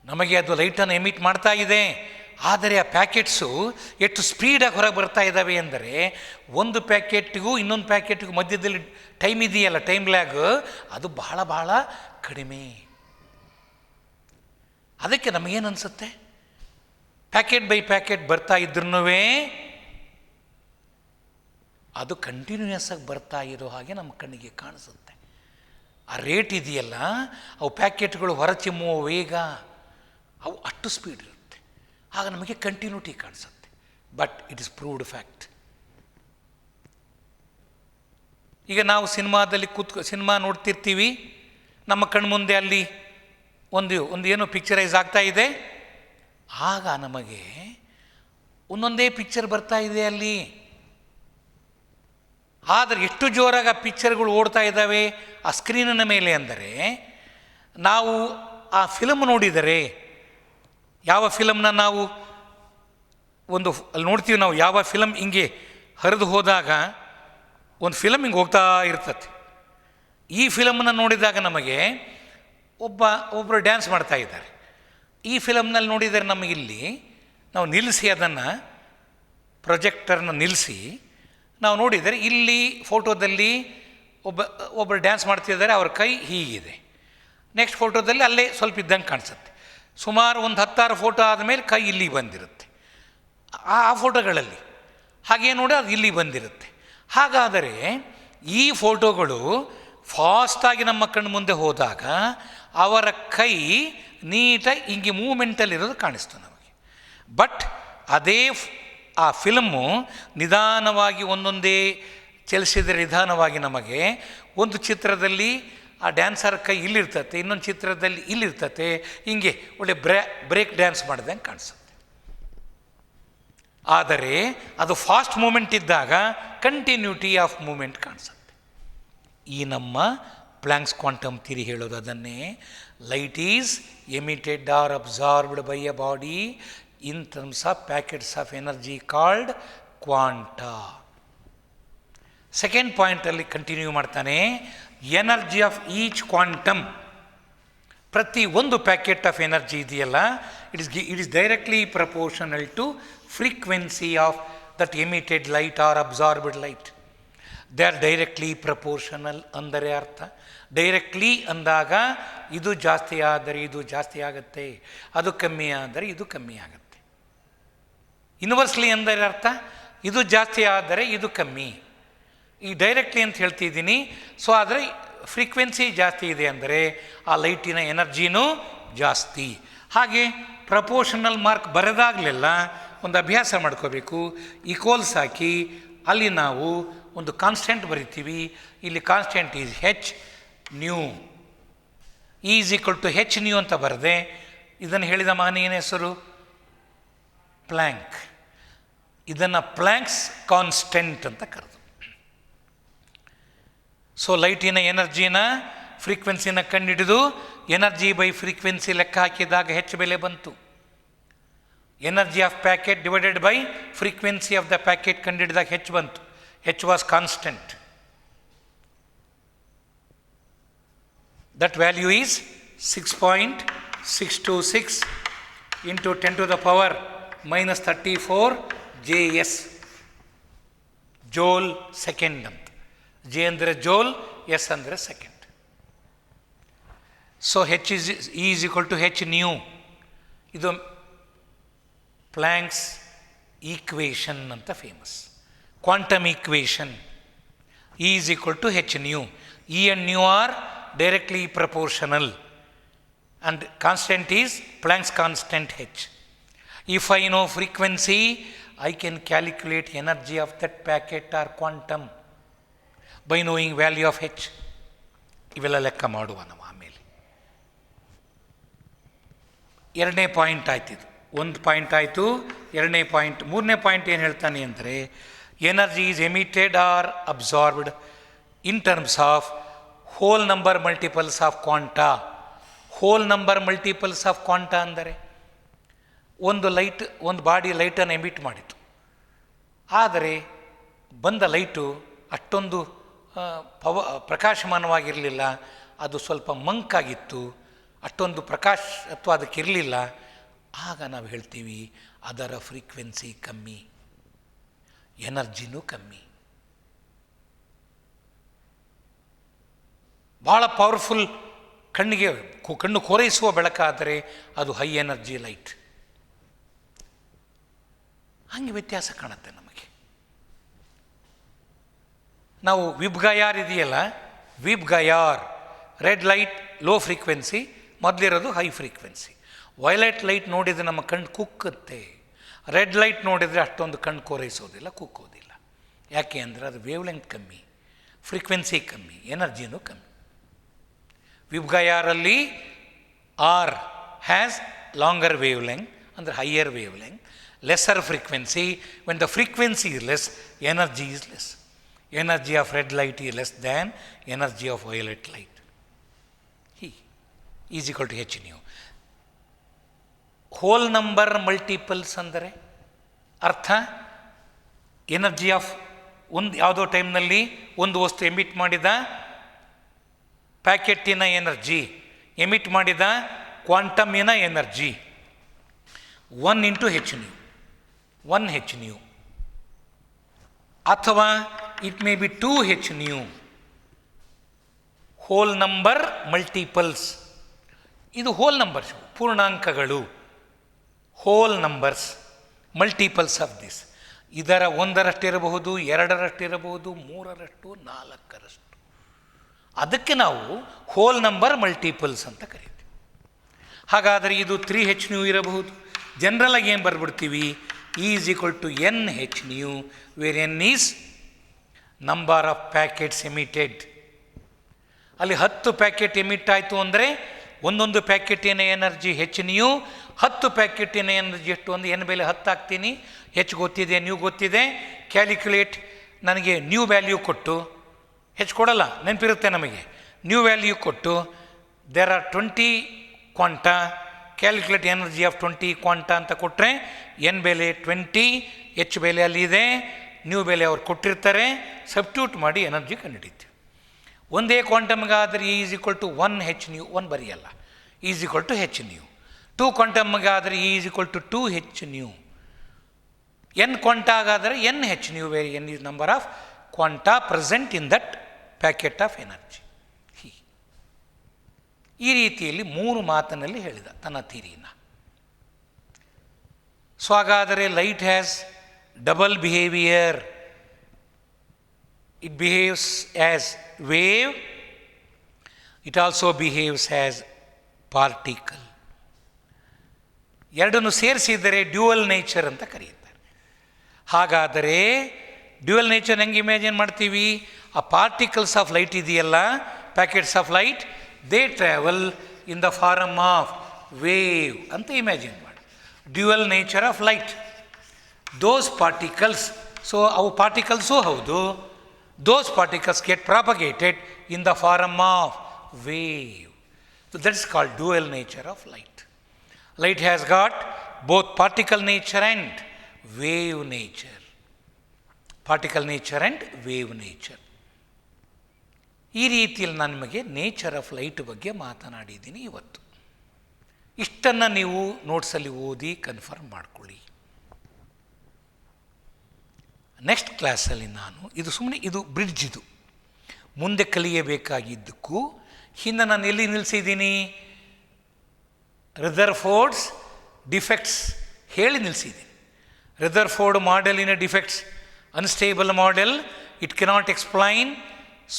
ನಮಗೆ ಅದು ಲೈಟನ್ನು ಎಮಿಟ್ ಮಾಡ್ತಾ ಇದೆ, ಆದರೆ ಆ ಪ್ಯಾಕೆಟ್ಸು ಎಷ್ಟು ಸ್ಪೀಡಾಗಿ ಹೊರಗೆ ಬರ್ತಾ ಇದ್ದಾವೆ ಅಂದರೆ ಒಂದು ಪ್ಯಾಕೆಟ್ಗೂ ಇನ್ನೊಂದು ಪ್ಯಾಕೆಟ್ಗೂ ಮಧ್ಯದಲ್ಲಿ ಟೈಮ್ ಇದೆಯಲ್ಲ, ಟೈಮ್ ಲ್ಯಾಗ್, ಅದು ಬಹಳ ಬಹಳ ಕಡಿಮೆ. ಅದಕ್ಕೆ ನಮಗೇನು ಅನಿಸುತ್ತೆ, ಪ್ಯಾಕೆಟ್ ಬೈ ಪ್ಯಾಕೆಟ್ ಬರ್ತಾ ಇದ್ರೂ ಅದು ಕಂಟಿನ್ಯೂಯಸ್ ಆಗಿ ಬರ್ತಾ ಇರೋ ಹಾಗೆ ನಮ್ಮ ಕಣ್ಣಿಗೆ ಕಾಣಿಸುತ್ತೆ. ಆ ರೇಟ್ ಇದೆಯಲ್ಲ, ಅವು ಪ್ಯಾಕೆಟ್ಗಳು ಹೊರಚಿಮ್ಮುವ ವೇಗ ಅವು ಅಷ್ಟು ಸ್ಪೀಡ್ ಇರುತ್ತೆ. ಆಗ ನಮಗೆ ಕಂಟಿನ್ಯೂಟಿ ಕಾಣಿಸುತ್ತೆ. But it is proved fact. ಈಗ ನಾವು ಸಿನಿಮಾದಲ್ಲಿ ಸಿನಿಮಾ ನೋಡ್ತಿರ್ತೀವಿ, ನಮ್ಮ ಕಣ್ಮುಂದೆ ಅಲ್ಲಿ ಒಂದು ಏನೋ ಪಿಕ್ಚರೈಸ್ ಆಗ್ತಾ ಇದೆ, ಆಗ ನಮಗೆ ಒಂದೊಂದೇ ಪಿಕ್ಚರ್ ಬರ್ತಾ ಇದೆ ಅಲ್ಲಿ. ಆದರೆ ಎಷ್ಟು ಜೋರಾಗಿ ಆ ಪಿಕ್ಚರ್ಗಳು ಓಡ್ತಾ ಇದ್ದಾವೆ ಆ ಸ್ಕ್ರೀನಿನ ಮೇಲೆ ಅಂದರೆ, ನಾವು ಆ ಫಿಲಮ್ ನೋಡಿದರೆ, ಯಾವ ಫಿಲಮ್ನ ನಾವು ಅಲ್ಲಿ ನೋಡ್ತೀವಿ, ನಾವು ಯಾವ ಫಿಲಮ್ ಹಿಂಗೆ ಹರಿದು ಹೋದಾಗ ಒಂದು ಫಿಲಮ್ ಹಿಂಗೆ ಹೋಗ್ತಾ ಇರ್ತದೆ. ಈ ಫಿಲಮ್ನ ನೋಡಿದಾಗ ನಮಗೆ ಒಬ್ಬರು ಡ್ಯಾನ್ಸ್ ಮಾಡ್ತಾ ಇದ್ದಾರೆ. ಈ ಫಿಲಮ್ನಲ್ಲಿ ನೋಡಿದರೆ ನಮಗಿಲ್ಲಿ ನಾವು ನಿಲ್ಲಿಸಿ, ಅದನ್ನು ಪ್ರೊಜೆಕ್ಟರ್ನ ನಿಲ್ಲಿಸಿ ನಾವು ನೋಡಿದರೆ ಇಲ್ಲಿ ಫೋಟೋದಲ್ಲಿ ಒಬ್ಬರು ಡ್ಯಾನ್ಸ್ ಮಾಡ್ತಿದ್ದಾರೆ, ಅವ್ರ ಕೈ ಹೀಗಿದೆ. ನೆಕ್ಸ್ಟ್ ಫೋಟೋದಲ್ಲಿ ಅಲ್ಲೇ ಸ್ವಲ್ಪ ಇದ್ದಂಗೆ ಕಾಣಿಸುತ್ತೆ. ಸುಮಾರು ಒಂದು 10-6 ಫೋಟೋ ಆದಮೇಲೆ ಕೈ ಇಲ್ಲಿ ಬಂದಿರುತ್ತೆ ಆ ಫೋಟೋಗಳಲ್ಲಿ. ಹಾಗೇ ನೋಡಿ ಅದು ಇಲ್ಲಿ ಬಂದಿರುತ್ತೆ. ಹಾಗಾದರೆ ಈ ಫೋಟೋಗಳು ಫಾಸ್ಟಾಗಿ ನಮ್ಮ ಕಣ್ಣು ಮುಂದೆ ಹೋದಾಗ ಅವರ ಕೈ ನೀಟಾಗಿ ಹಿಂಗೆ ಮೂಮೆಂಟಲ್ಲಿರೋದು ಕಾಣಿಸ್ತು ನಮಗೆ. ಬಟ್ ಅದೇ ಆ ಫಿಲ್ಮು ನಿಧಾನವಾಗಿ ಒಂದೊಂದೇ ಚಲಿಸಿದರೆ ನಿಧಾನವಾಗಿ ನಮಗೆ ಒಂದು ಚಿತ್ರದಲ್ಲಿ ಆ ಡ್ಯಾನ್ಸರ್ ಕೈ ಇಲ್ಲಿರ್ತತೆ, ಇನ್ನೊಂದು ಚಿತ್ರದಲ್ಲಿ ಇಲ್ಲಿರ್ತತೆ, ಹಿಂಗೆ ಒಳ್ಳೆ ಬ್ರೇಕ್ ಡ್ಯಾನ್ಸ್ ಮಾಡಿದಂಗೆ ಕಾಣಿಸುತ್ತೆ. ಆದರೆ ಅದು ಫಾಸ್ಟ್ ಮೂಮೆಂಟ್ ಇದ್ದಾಗ ಕಂಟಿನ್ಯೂಟಿ ಆಫ್ ಮೂಮೆಂಟ್ ಕಾಣಿಸುತ್ತೆ. ಈ ನಮ್ಮ ಪ್ಲ್ಯಾಂಕ್ಸ್ ಕ್ವಾಂಟಮ್ ಥಿಯರಿ ಹೇಳೋದು ಅದನ್ನೇ. Light is emitted or absorbed by a body in terms of packets of energy called quanta. Second ಪಾಯಿಂಟಲ್ಲಿ ಕಂಟಿನ್ಯೂ ಮಾಡ್ತಾನೆ, ಎನರ್ಜಿ ಆಫ್ ಈಚ್ ಕ್ವಾಂಟಮ್, ಪ್ರತಿ ಒಂದು ಪ್ಯಾಕೆಟ್ ಆಫ್ ಎನರ್ಜಿ ಇದೆಯಲ್ಲ, it is directly proportional to frequency of that emitted light or absorbed light. They are directly proportional. ಅಂದರೆ ಅರ್ಥ, directly ಅಂದಾಗ ಇದು ಜಾಸ್ತಿ ಆದರೆ ಇದು ಜಾಸ್ತಿ ಆಗುತ್ತೆ, ಅದು ಕಮ್ಮಿ ಆದರೆ ಇದು ಕಮ್ಮಿ ಆಗುತ್ತೆ. ಇನ್ವರ್ಸ್ಲಿ ಅಂದರೆ ಅರ್ಥ, ಇದು ಜಾಸ್ತಿ ಆದರೆ ಇದು ಕಮ್ಮಿ. ಈ ಡೈರೆಕ್ಟ್ಲಿ ಅಂತ ಹೇಳ್ತಿದ್ದೀನಿ. ಸೊ ಆದರೆ ಫ್ರೀಕ್ವೆನ್ಸಿ ಜಾಸ್ತಿ ಇದೆ ಅಂದರೆ ಆ ಲೈಟಿನ ಎನರ್ಜಿನೂ ಜಾಸ್ತಿ. ಹಾಗೆ ಪ್ರಪೋರ್ಷನಲ್ ಮಾರ್ಕ್ ಬರೆದಾಗಲೆಲ್ಲ ಒಂದು ಅಭ್ಯಾಸ ಮಾಡ್ಕೋಬೇಕು. ಈಕ್ವಲ್ಸ್ ಹಾಕಿ ಅಲ್ಲಿ ನಾವು ಒಂದು ಕಾನ್ಸ್ಟೆಂಟ್ ಬರಿತೀವಿ. ಇಲ್ಲಿ constant is h nu, is equal to H nu ಅಂತ ಬರೆದೆ. ಇದನ್ನು ಹೇಳಿದ ಮಹನೀಯನ ಹೆಸರು ಪ್ಲ್ಯಾಂಕ್. ಇದನ್ನು ಪ್ಲ್ಯಾಂಕ್ಸ್ ಕಾನ್ಸ್ಟೆಂಟ್ ಅಂತ ಕರೆದು. ಸೊ ಲೈಟಿನ ಎನರ್ಜಿನ ಫ್ರೀಕ್ವೆನ್ಸಿನ ಕಂಡುಹಿಡಿದು ಎನರ್ಜಿ ಬೈ ಫ್ರೀಕ್ವೆನ್ಸಿ ಲೆಕ್ಕ ಹಾಕಿದಾಗ ಹೆಚ್ಚು ಬೆಲೆ ಬಂತು. Energy of packet divided by frequency of the packet ಕಂಡುಹಿಡಿದಾಗ ಹೆಚ್ಚು ಬಂತು. H was constant. That value is 6.626 into 10⁻⁻34 JS, joule second ಅಂತ. ಜೆ ಅಂದರೆ ಜೋಲ್, ಎಸ್ ಅಂದರೆ second. So H is equal to H nu. ಇದು ಪ್ಲ್ಯಾಂಕ್ಸ್ ಈಕ್ವೇಷನ್ ಅಂತ famous. Quantum equation. E is equal to h nu. E and nu are directly proportional and constant is Planck's constant h. If I know frequency, I can calculate energy of that packet or quantum by knowing value of h. ಇವೆಲ್ಲ ಲೆಕ್ಕ ಮಾಡುವ ನಾವು ಆಮೇಲೆ. ಎರಡನೇ point ಆಯ್ತಿದು. ಒಂದು point ಆಯಿತು, ಎರಡನೇ point. ಮೂರನೇ ಪಾಯಿಂಟ್ ಏನು ಹೇಳ್ತಾನೆ ಅಂದರೆ, energy is emitted or absorbed in terms of whole number multiples of quanta. Whole number multiples of quanta ಅಂದರೆ ಒಂದು ಲೈಟ್, ಒಂದು ಬಾಡಿ ಲೈಟನ್ನು ಎಮಿಟ್ ಮಾಡಿತು. ಆದರೆ ಬಂದ ಲೈಟು ಅಷ್ಟೊಂದು ಪ್ರಕಾಶಮಾನವಾಗಿರಲಿಲ್ಲ, ಅದು ಸ್ವಲ್ಪ ಮಂಕಾಗಿತ್ತು, ಅಷ್ಟೊಂದು ಪ್ರಕಾಶತ್ವ ಅದಕ್ಕಿರಲಿಲ್ಲ. ಆಗ ನಾವು ಹೇಳ್ತೀವಿ ಅದರ ಫ್ರೀಕ್ವೆನ್ಸಿ ಕಮ್ಮಿ, ಎನರ್ಜಿನೂ ಕಮ್ಮಿ. ಭಾಳ ಪವರ್ಫುಲ್, ಕಣ್ಣು ಕೋರೈಸುವ ಬೆಳಕಾದರೆ ಅದು ಹೈ ಎನರ್ಜಿ ಲೈಟ್. ಹಂಗೆ ವ್ಯತ್ಯಾಸ ಕಾಣುತ್ತೆ ನಮಗೆ. ನಾವು ವಿಬ್ಗಯಾರ್ ಇದೆಯಲ್ಲ, VIBGYOR red light low frequency, ಮೊದಲಿರೋದು ಹೈ ಫ್ರೀಕ್ವೆನ್ಸಿ. ವೈಲೆಟ್ ಲೈಟ್ ನೋಡಿದರೆ ನಮ್ಮ ಕಣ್ಣು ಕುಕ್ಕುತ್ತೆ, ರೆಡ್ ಲೈಟ್ ನೋಡಿದರೆ ಅಷ್ಟೊಂದು ಕಣ್ಣು ಕೋರೈಸೋದಿಲ್ಲ, ಕುಕ್ಕೋದಿಲ್ಲ. ಯಾಕೆ ಅಂದರೆ ಅದು ವೇವ್ ಲೆಂತ್ ಕಮ್ಮಿ, ಫ್ರೀಕ್ವೆನ್ಸಿ ಕಮ್ಮಿ, ಎನರ್ಜಿನೂ ಕಮ್ಮಿ. ವಿಬ್ಗಯಾರಲ್ಲಿ R has longer wave length, ಅಂದರೆ higher wavelength, lesser frequency. When the frequency is less, energy is less. Energy of red light is less than energy of violet light. E is equal to h nu. Whole number multiples ಅಂದರೆ ಅರ್ಥ, energy of ಒಂದು ಯಾವುದೋ ಟೈಮ್ನಲ್ಲಿ ಒಂದು ವಸ್ತು emit ಮಾಡಿದ ಪ್ಯಾಕೆಟ್ಟಿನ energy, emit ಮಾಡಿದ ಕ್ವಾಂಟಮಿನ energy 1 into h nu, 1 h nu, ಅಥವಾ it may be 2 h nu. Whole number multiples, ಇದು ಹೋಲ್ ನಂಬರ್ಸ್, ಪೂರ್ಣಾಂಕಗಳು, whole numbers, multiples of this. ಇದರ 1ರಷ್ಟಿರಬಹುದು, 2ರಷ್ಟಿರಬಹುದು, 3ರಷ್ಟು, 4ರಷ್ಟು. ಅದಕ್ಕೆ ನಾವು ಹೋಲ್ ನಂಬರ್ ಮಲ್ಟಿಪಲ್ಸ್ ಅಂತ ಕರೀತೀವಿ. ಹಾಗಾದರೆ ಇದು 3 h nu ಇರಬಹುದು. ಜನರಲಾಗಿ ಏನು ಬರ್ಬಿಡ್ತೀವಿ, E is equal to n h nu, where n is number of packets emitted. ಅಲ್ಲಿ 10 ಪ್ಯಾಕೆಟ್ ಎಮಿಟ್ ಆಯಿತು ಅಂದರೆ ಒಂದೊಂದು ಪ್ಯಾಕೆಟಿನ ಎನರ್ಜಿ h nu, 10 ಪ್ಯಾಕೆಟಿನ ಎನರ್ಜಿ ಎಷ್ಟು ಒಂದು n ಬೆಲೆ 10 ಹಾಕ್ತೀನಿ, h ಗೊತ್ತಿದೆ, ನ್ಯೂ ಗೊತ್ತಿದೆ, ಕ್ಯಾಲ್ಕುಲೇಟ್, ನನಗೆ ನ್ಯೂ ವ್ಯಾಲ್ಯೂ ಕೊಟ್ಟು, h ಕೊಡಲ್ಲ, ನೆನಪಿರುತ್ತೆ ನಮಗೆ, ನ್ಯೂ ವ್ಯಾಲ್ಯೂ ಕೊಟ್ಟು there are 20 quanta, calculate energy of 20 quanta ಅಂತ ಕೊಟ್ಟರೆ ಎನ್ ಬೆಲೆ 20, ಎಚ್ ಬೆಲೆ ಅಲ್ಲಿದೆ, ನ್ಯೂ ಬೆಲೆ ಅವ್ರು ಕೊಟ್ಟಿರ್ತಾರೆ, ಸಬ್ಸ್ಟ್ಯೂಟ್ ಮಾಡಿ ಎನರ್ಜಿ ಕಂಡುಹಿಡಿತೀವಿ. ಒಂದೇ ಕ್ವಾಂಟಮ್ಗಾದರೆ E is equal to 1 h nu, 1 ಬರೆಯಲ್ಲ, E is equal to h nu. 2 ಕ್ವಾಂಟಮ್ಗಾದರೆ E is equal to 2 h nu. n ಕ್ವಾಂಟಾಗಾದರೆ n h nu, where n is number of quanta present in that packet of energy. ಈ ರೀತಿಯಲ್ಲಿ 3 ಮಾತಿನಲ್ಲಿ ಹೇಳಿದ ತನ್ನ ಥಿಯರಿನ. So ಹಾಗಾದರೆ light has double behaviour. It behaves as wave, it also behaves as particle. ಎರಡನ್ನು ಸೇರಿಸಿದರೆ ಡ್ಯುಯಲ್ ನೇಚರ್ ಅಂತ ಕರೆಯುತ್ತಾರೆ. ಹಾಗಾದರೆ ಡ್ಯುಯಲ್ ನೇಚರ್ ಹೆಂಗೆ ಇಮ್ಯಾಜಿನ್ ಮಾಡ್ತೀವಿ, ಆ ಪಾರ್ಟಿಕಲ್ಸ್ ಆಫ್ ಲೈಟ್ ಇದೆಯಲ್ಲ, packets of light, they travel in the form of wave ಅಂತ ಇಮ್ಯಾಜಿನ್ ಮಾಡಿ. Dual nature of light, those particles, so ಅವು ಪಾರ್ಟಿಕಲ್ಸೂ ಹೌದು, those particles get propagated in the form of wave. So that is called dual nature of light. Light has got both particle nature and wave nature. Particle nature and wave nature. ಈ ರೀತಿಯಲ್ಲಿ ನಾನು ನಿಮಗೆ nature of light ಬಗ್ಗೆ ಮಾತನಾಡಿದ್ದೀನಿ ಇವತ್ತು. ಇಷ್ಟನ್ನು ನೀವು ನೋಟ್ಸಲ್ಲಿ ಓದಿ confirm ಮಾಡ್ಕೊಳ್ಳಿ. ನೆಕ್ಸ್ಟ್ ಕ್ಲಾಸಲ್ಲಿ ನಾನು ಇದು ಬ್ರಿಡ್ಜ್, ಇದು ಮುಂದೆ ಕಲಿಯಬೇಕಾಗಿದ್ದಕ್ಕೂ ಹಿಂದೆ ನಾನು ಎಲ್ಲಿ ನಿಲ್ಲಿಸಿದ್ದೀನಿ, ರೆದರ್ಫೋರ್ಡ್ಸ್ ಡಿಫೆಕ್ಟ್ಸ್ ಹೇಳಿ ನಿಲ್ಲಿಸಿದ್ದೀನಿ. ರೆದರ್ಫೋರ್ಡ್ ಮಾಡೆಲಿನ defects, unstable model, it cannot explain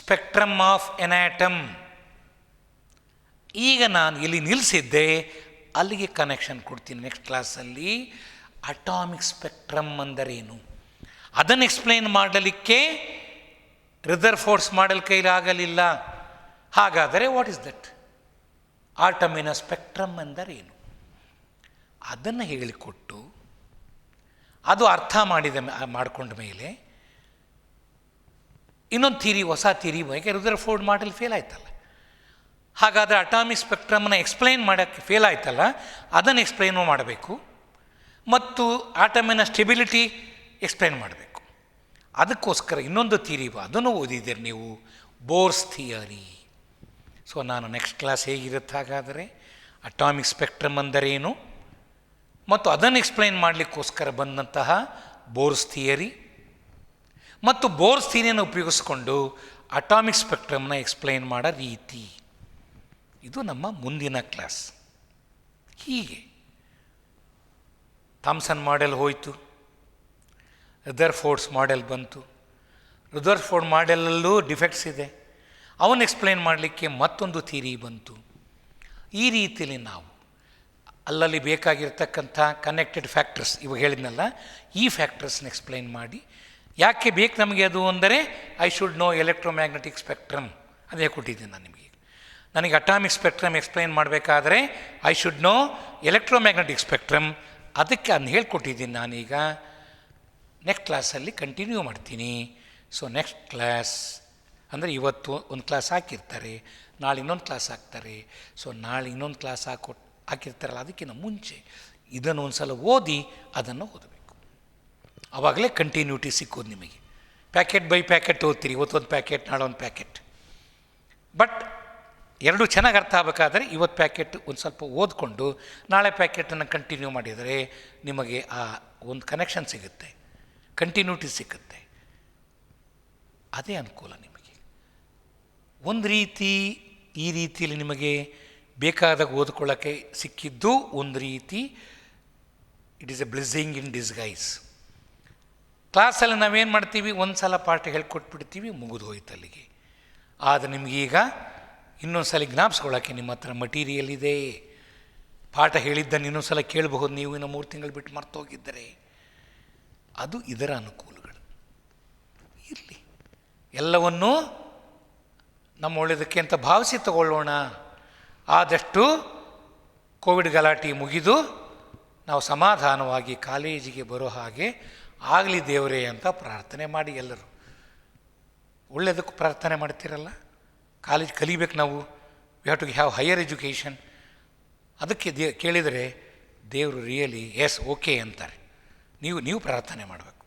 spectrum of an atom. ಈಗ ನಾನು ಎಲ್ಲಿ ನಿಲ್ಲಿಸಿದ್ದೆ ಅಲ್ಲಿಗೆ ಕನೆಕ್ಷನ್ ಕೊಡ್ತೀನಿ ನೆಕ್ಸ್ಟ್ ಕ್ಲಾಸಲ್ಲಿ. ಅಟಾಮಿಕ್ ಸ್ಪೆಕ್ಟ್ರಮ್ ಅಂದರೇನು ಅದನ್ನು ಎಕ್ಸ್ಪ್ಲೈನ್ ಮಾಡಲಿಕ್ಕೆ ರೆದರ್ಫೋರ್ಡ್ಸ್ ಮಾಡೆಲ್ ಕೈಲಾಗಲಿಲ್ಲ. ಹಾಗಾದರೆ ವಾಟ್ ಇಸ್ ದಟ್, ಆಟಮಿನ ಸ್ಪೆಕ್ಟ್ರಮ್ ಎಂದರೇನು ಅದನ್ನು ಹೇಳಿಕೊಟ್ಟು, ಅದು ಅರ್ಥ ಮಾಡಿಕೊಂಡ ಮೇಲೆ ಇನ್ನೊಂದು ಥಿಯರಿ, ಹೊಸ ಥಿಯರಿ ಬಗ್ಗೆ, ರೆದರ್ಫೋರ್ಡ್ ಮಾಡೆಲ್ ಫೇಲ್ ಆಯ್ತಲ್ಲ, ಹಾಗಾದರೆ ಅಟಾಮಿಕ್ ಸ್ಪೆಕ್ಟ್ರಮ್ನ ಎಕ್ಸ್ಪ್ಲೈನ್ ಮಾಡೋಕ್ಕೆ ಫೇಲ್ ಆಯ್ತಲ್ಲ, ಅದನ್ನು ಎಕ್ಸ್ಪ್ಲೈನು ಮಾಡಬೇಕು ಮತ್ತು ಆಟಮಿನ ಸ್ಟೆಬಿಲಿಟಿ ಎಕ್ಸ್ಪ್ಲೈನ್ ಮಾಡಬೇಕು. ಅದಕ್ಕೋಸ್ಕರ ಇನ್ನೊಂದು ಥಿಯರಿ, ಅದನ್ನು ಓದಿದ್ದೀರಿ ನೀವು, ಬೋರ್ಸ್ ಥಿಯರಿ. ಸೊ ನಾನು ನೆಕ್ಸ್ಟ್ ಕ್ಲಾಸ್ ಹೇಗಿರುತ್ತೆ, ಹಾಗಾದರೆ ಅಟಾಮಿಕ್ ಸ್ಪೆಕ್ಟ್ರಮ್ ಅಂದರೇನು, ಮತ್ತು ಅದನ್ನು ಎಕ್ಸ್ಪ್ಲೈನ್ ಮಾಡಲಿಕ್ಕೋಸ್ಕರ ಬಂದಂತಹ ಬೋರ್ಸ್ ಥಿಯರಿ ಮತ್ತು ಬೋರ್ಸ್ ಥಿಯರಿಯನ್ನು ಉಪಯೋಗಿಸ್ಕೊಂಡು ಅಟಾಮಿಕ್ ಸ್ಪೆಕ್ಟ್ರಮ್ನ ಎಕ್ಸ್ಪ್ಲೈನ್ ಮಾಡೋ ರೀತಿ. ಇದು ನಮ್ಮ ಮುಂದಿನ ಕ್ಲಾಸ್. ಹೀಗೆ ಥಾಮ್ಸನ್ ಮಾಡೆಲ್ ಹೋಯಿತು, ರುದರ್ಫೋರ್ಡ್ಸ್ ಮಾಡೆಲ್ ಬಂತು. ರುದರ್ಫೋರ್ಡ್ ಮಾಡೆಲಲ್ಲೂ ಡಿಫೆಕ್ಟ್ಸ್ ಇದೆ, ಅವನ್ನ ಎಕ್ಸ್ಪ್ಲೈನ್ ಮಾಡಲಿಕ್ಕೆ ಮತ್ತೊಂದು ಥಿಯರಿ ಬಂತು. ಈ ರೀತಿಯಲ್ಲಿ ನಾವು ಅಲ್ಲಲ್ಲಿ ಬೇಕಾಗಿರ್ತಕ್ಕಂಥ ಕನೆಕ್ಟೆಡ್ ಫ್ಯಾಕ್ಟರ್ಸ್, ಇವಾಗ ಹೇಳಿದ್ನಲ್ಲ, ಈ ಫ್ಯಾಕ್ಟರ್ಸ್ನ ಎಕ್ಸ್ಪ್ಲೈನ್ ಮಾಡಿ ಯಾಕೆ ಬೇಕು ನಮಗೆ ಅದು ಅಂದರೆ I should know electromagnetic spectrum. ಅದೇ ಕೊಟ್ಟಿದ್ದೀನಿ ನಾನು ನಿಮಗೆ. ನನಗೆ ಅಟಾಮಿಕ್ ಸ್ಪೆಕ್ಟ್ರಮ್ ಎಕ್ಸ್ಪ್ಲೈನ್ ಮಾಡಬೇಕಾದ್ರೆ I should know electromagnetic spectrum. ಅದಕ್ಕೆ ಅದನ್ನ ಹೇಳ್ಕೊಟ್ಟಿದ್ದೀನಿ ನಾನೀಗ. ನೆಕ್ಸ್ಟ್ ಕ್ಲಾಸಲ್ಲಿ ಕಂಟಿನ್ಯೂ ಮಾಡ್ತೀನಿ. ಸೊ ನೆಕ್ಸ್ಟ್ ಕ್ಲಾಸ್ ಅಂದರೆ ಇವತ್ತು ಒಂದು ಕ್ಲಾಸ್ ಹಾಕಿರ್ತಾರೆ, ನಾಳೆ ಇನ್ನೊಂದು ಕ್ಲಾಸ್ ಹಾಕ್ತಾರೆ. ಸೊ ನಾಳೆ ಇನ್ನೊಂದು ಕ್ಲಾಸ್ ಹಾಕಿರ್ತಾರಲ್ಲ, ಅದಕ್ಕಿಂತ ಮುಂಚೆ ಇದನ್ನು ಒಂದು ಸಲ ಓದಿ ಅದನ್ನು ಓದಬೇಕು. ಆವಾಗಲೇ ಕಂಟಿನ್ಯೂಟಿ ಸಿಕ್ಕೋದು ನಿಮಗೆ. ಪ್ಯಾಕೆಟ್ ಬೈ ಪ್ಯಾಕೆಟ್ ಓದ್ತೀರಿ, ಇವತ್ತೊಂದು ಪ್ಯಾಕೆಟ್ ನಾಳೆ ಒಂದು ಪ್ಯಾಕೆಟ್. ಬಟ್ ಎರಡು ಚೆನ್ನಾಗಿ ಅರ್ಥ ಆಗಬೇಕಾದ್ರೆ ಇವತ್ತು ಪ್ಯಾಕೆಟ್ ಒಂದು ಸ್ವಲ್ಪ ಓದ್ಕೊಂಡು ನಾಳೆ ಪ್ಯಾಕೆಟನ್ನು ಕಂಟಿನ್ಯೂ ಮಾಡಿದರೆ ನಿಮಗೆ ಆ ಒಂದು ಕನೆಕ್ಷನ್ ಸಿಗುತ್ತೆ, ಕಂಟಿನ್ಯೂಟಿ ಸಿಗುತ್ತೆ. ಅದೇ ಅನುಕೂಲ ನಿಮಗೆ. ಒಂದು ರೀತಿ ಈ ರೀತಿಯಲ್ಲಿ ನಿಮಗೆ ಬೇಕಾದಾಗ ಓದ್ಕೊಳ್ಳೋಕ್ಕೆ ಸಿಕ್ಕಿದ್ದು ಒಂದು ರೀತಿ it is A blessing in disguise. ಕ್ಲಾಸಲ್ಲಿ ನಾವೇನು ಮಾಡ್ತೀವಿ, ಒಂದು ಸಲ ಪಾಠ ಹೇಳ್ಕೊಟ್ಬಿಡ್ತೀವಿ, ಮುಗಿದು ಹೋಯ್ತು ಅಲ್ಲಿಗೆ. ಆದರೆ ನಿಮಗೀಗ ಇನ್ನೊಂದು ಸಲ ಜ್ಞಾಪಿಸ್ಕೊಳ್ಳೋಕ್ಕೆ ನಿಮ್ಮ ಹತ್ರ ಮಟೀರಿಯಲ್ ಇದೆ. ಪಾಠ ಹೇಳಿದ್ದನ್ನು ಇನ್ನೊಂದು ಸಲ ಕೇಳಬಹುದು ನೀವು, ಇನ್ನು 3 ತಿಂಗಳು ಬಿಟ್ಟು ಮರ್ತೋಗಿದ್ದರೆ. ಅದು ಇದರ ಅನುಕೂಲಗಳು. ಇರಲಿ, ಎಲ್ಲವನ್ನೂ ನಮ್ಮ ಒಳ್ಳೆಯದಕ್ಕೆ ಅಂತ ಭಾವಿಸಿ ತಗೊಳ್ಳೋಣ. ಆದಷ್ಟು ಕೋವಿಡ್ ಗಲಾಟೆ ಮುಗಿದು ನಾವು ಸಮಾಧಾನವಾಗಿ ಕಾಲೇಜಿಗೆ ಬರೋ ಹಾಗೆ ಆಗಲಿ ದೇವರೇ ಅಂತ ಪ್ರಾರ್ಥನೆ ಮಾಡಿ. ಎಲ್ಲರೂ ಒಳ್ಳೆಯದಕ್ಕೂ ಪ್ರಾರ್ಥನೆ ಮಾಡ್ತೀರಲ್ಲ. ಕಾಲೇಜ್ ಕಲಿಬೇಕು ನಾವು, we have to have higher education. ಅದಕ್ಕೆ ಕೇಳಿದರೆ ದೇವರು ರಿಯಲಿ ಎಸ್ ಓಕೆ ಅಂತಾರೆ. ನೀವು ಪ್ರಾರ್ಥನೆ ಮಾಡಬೇಕು.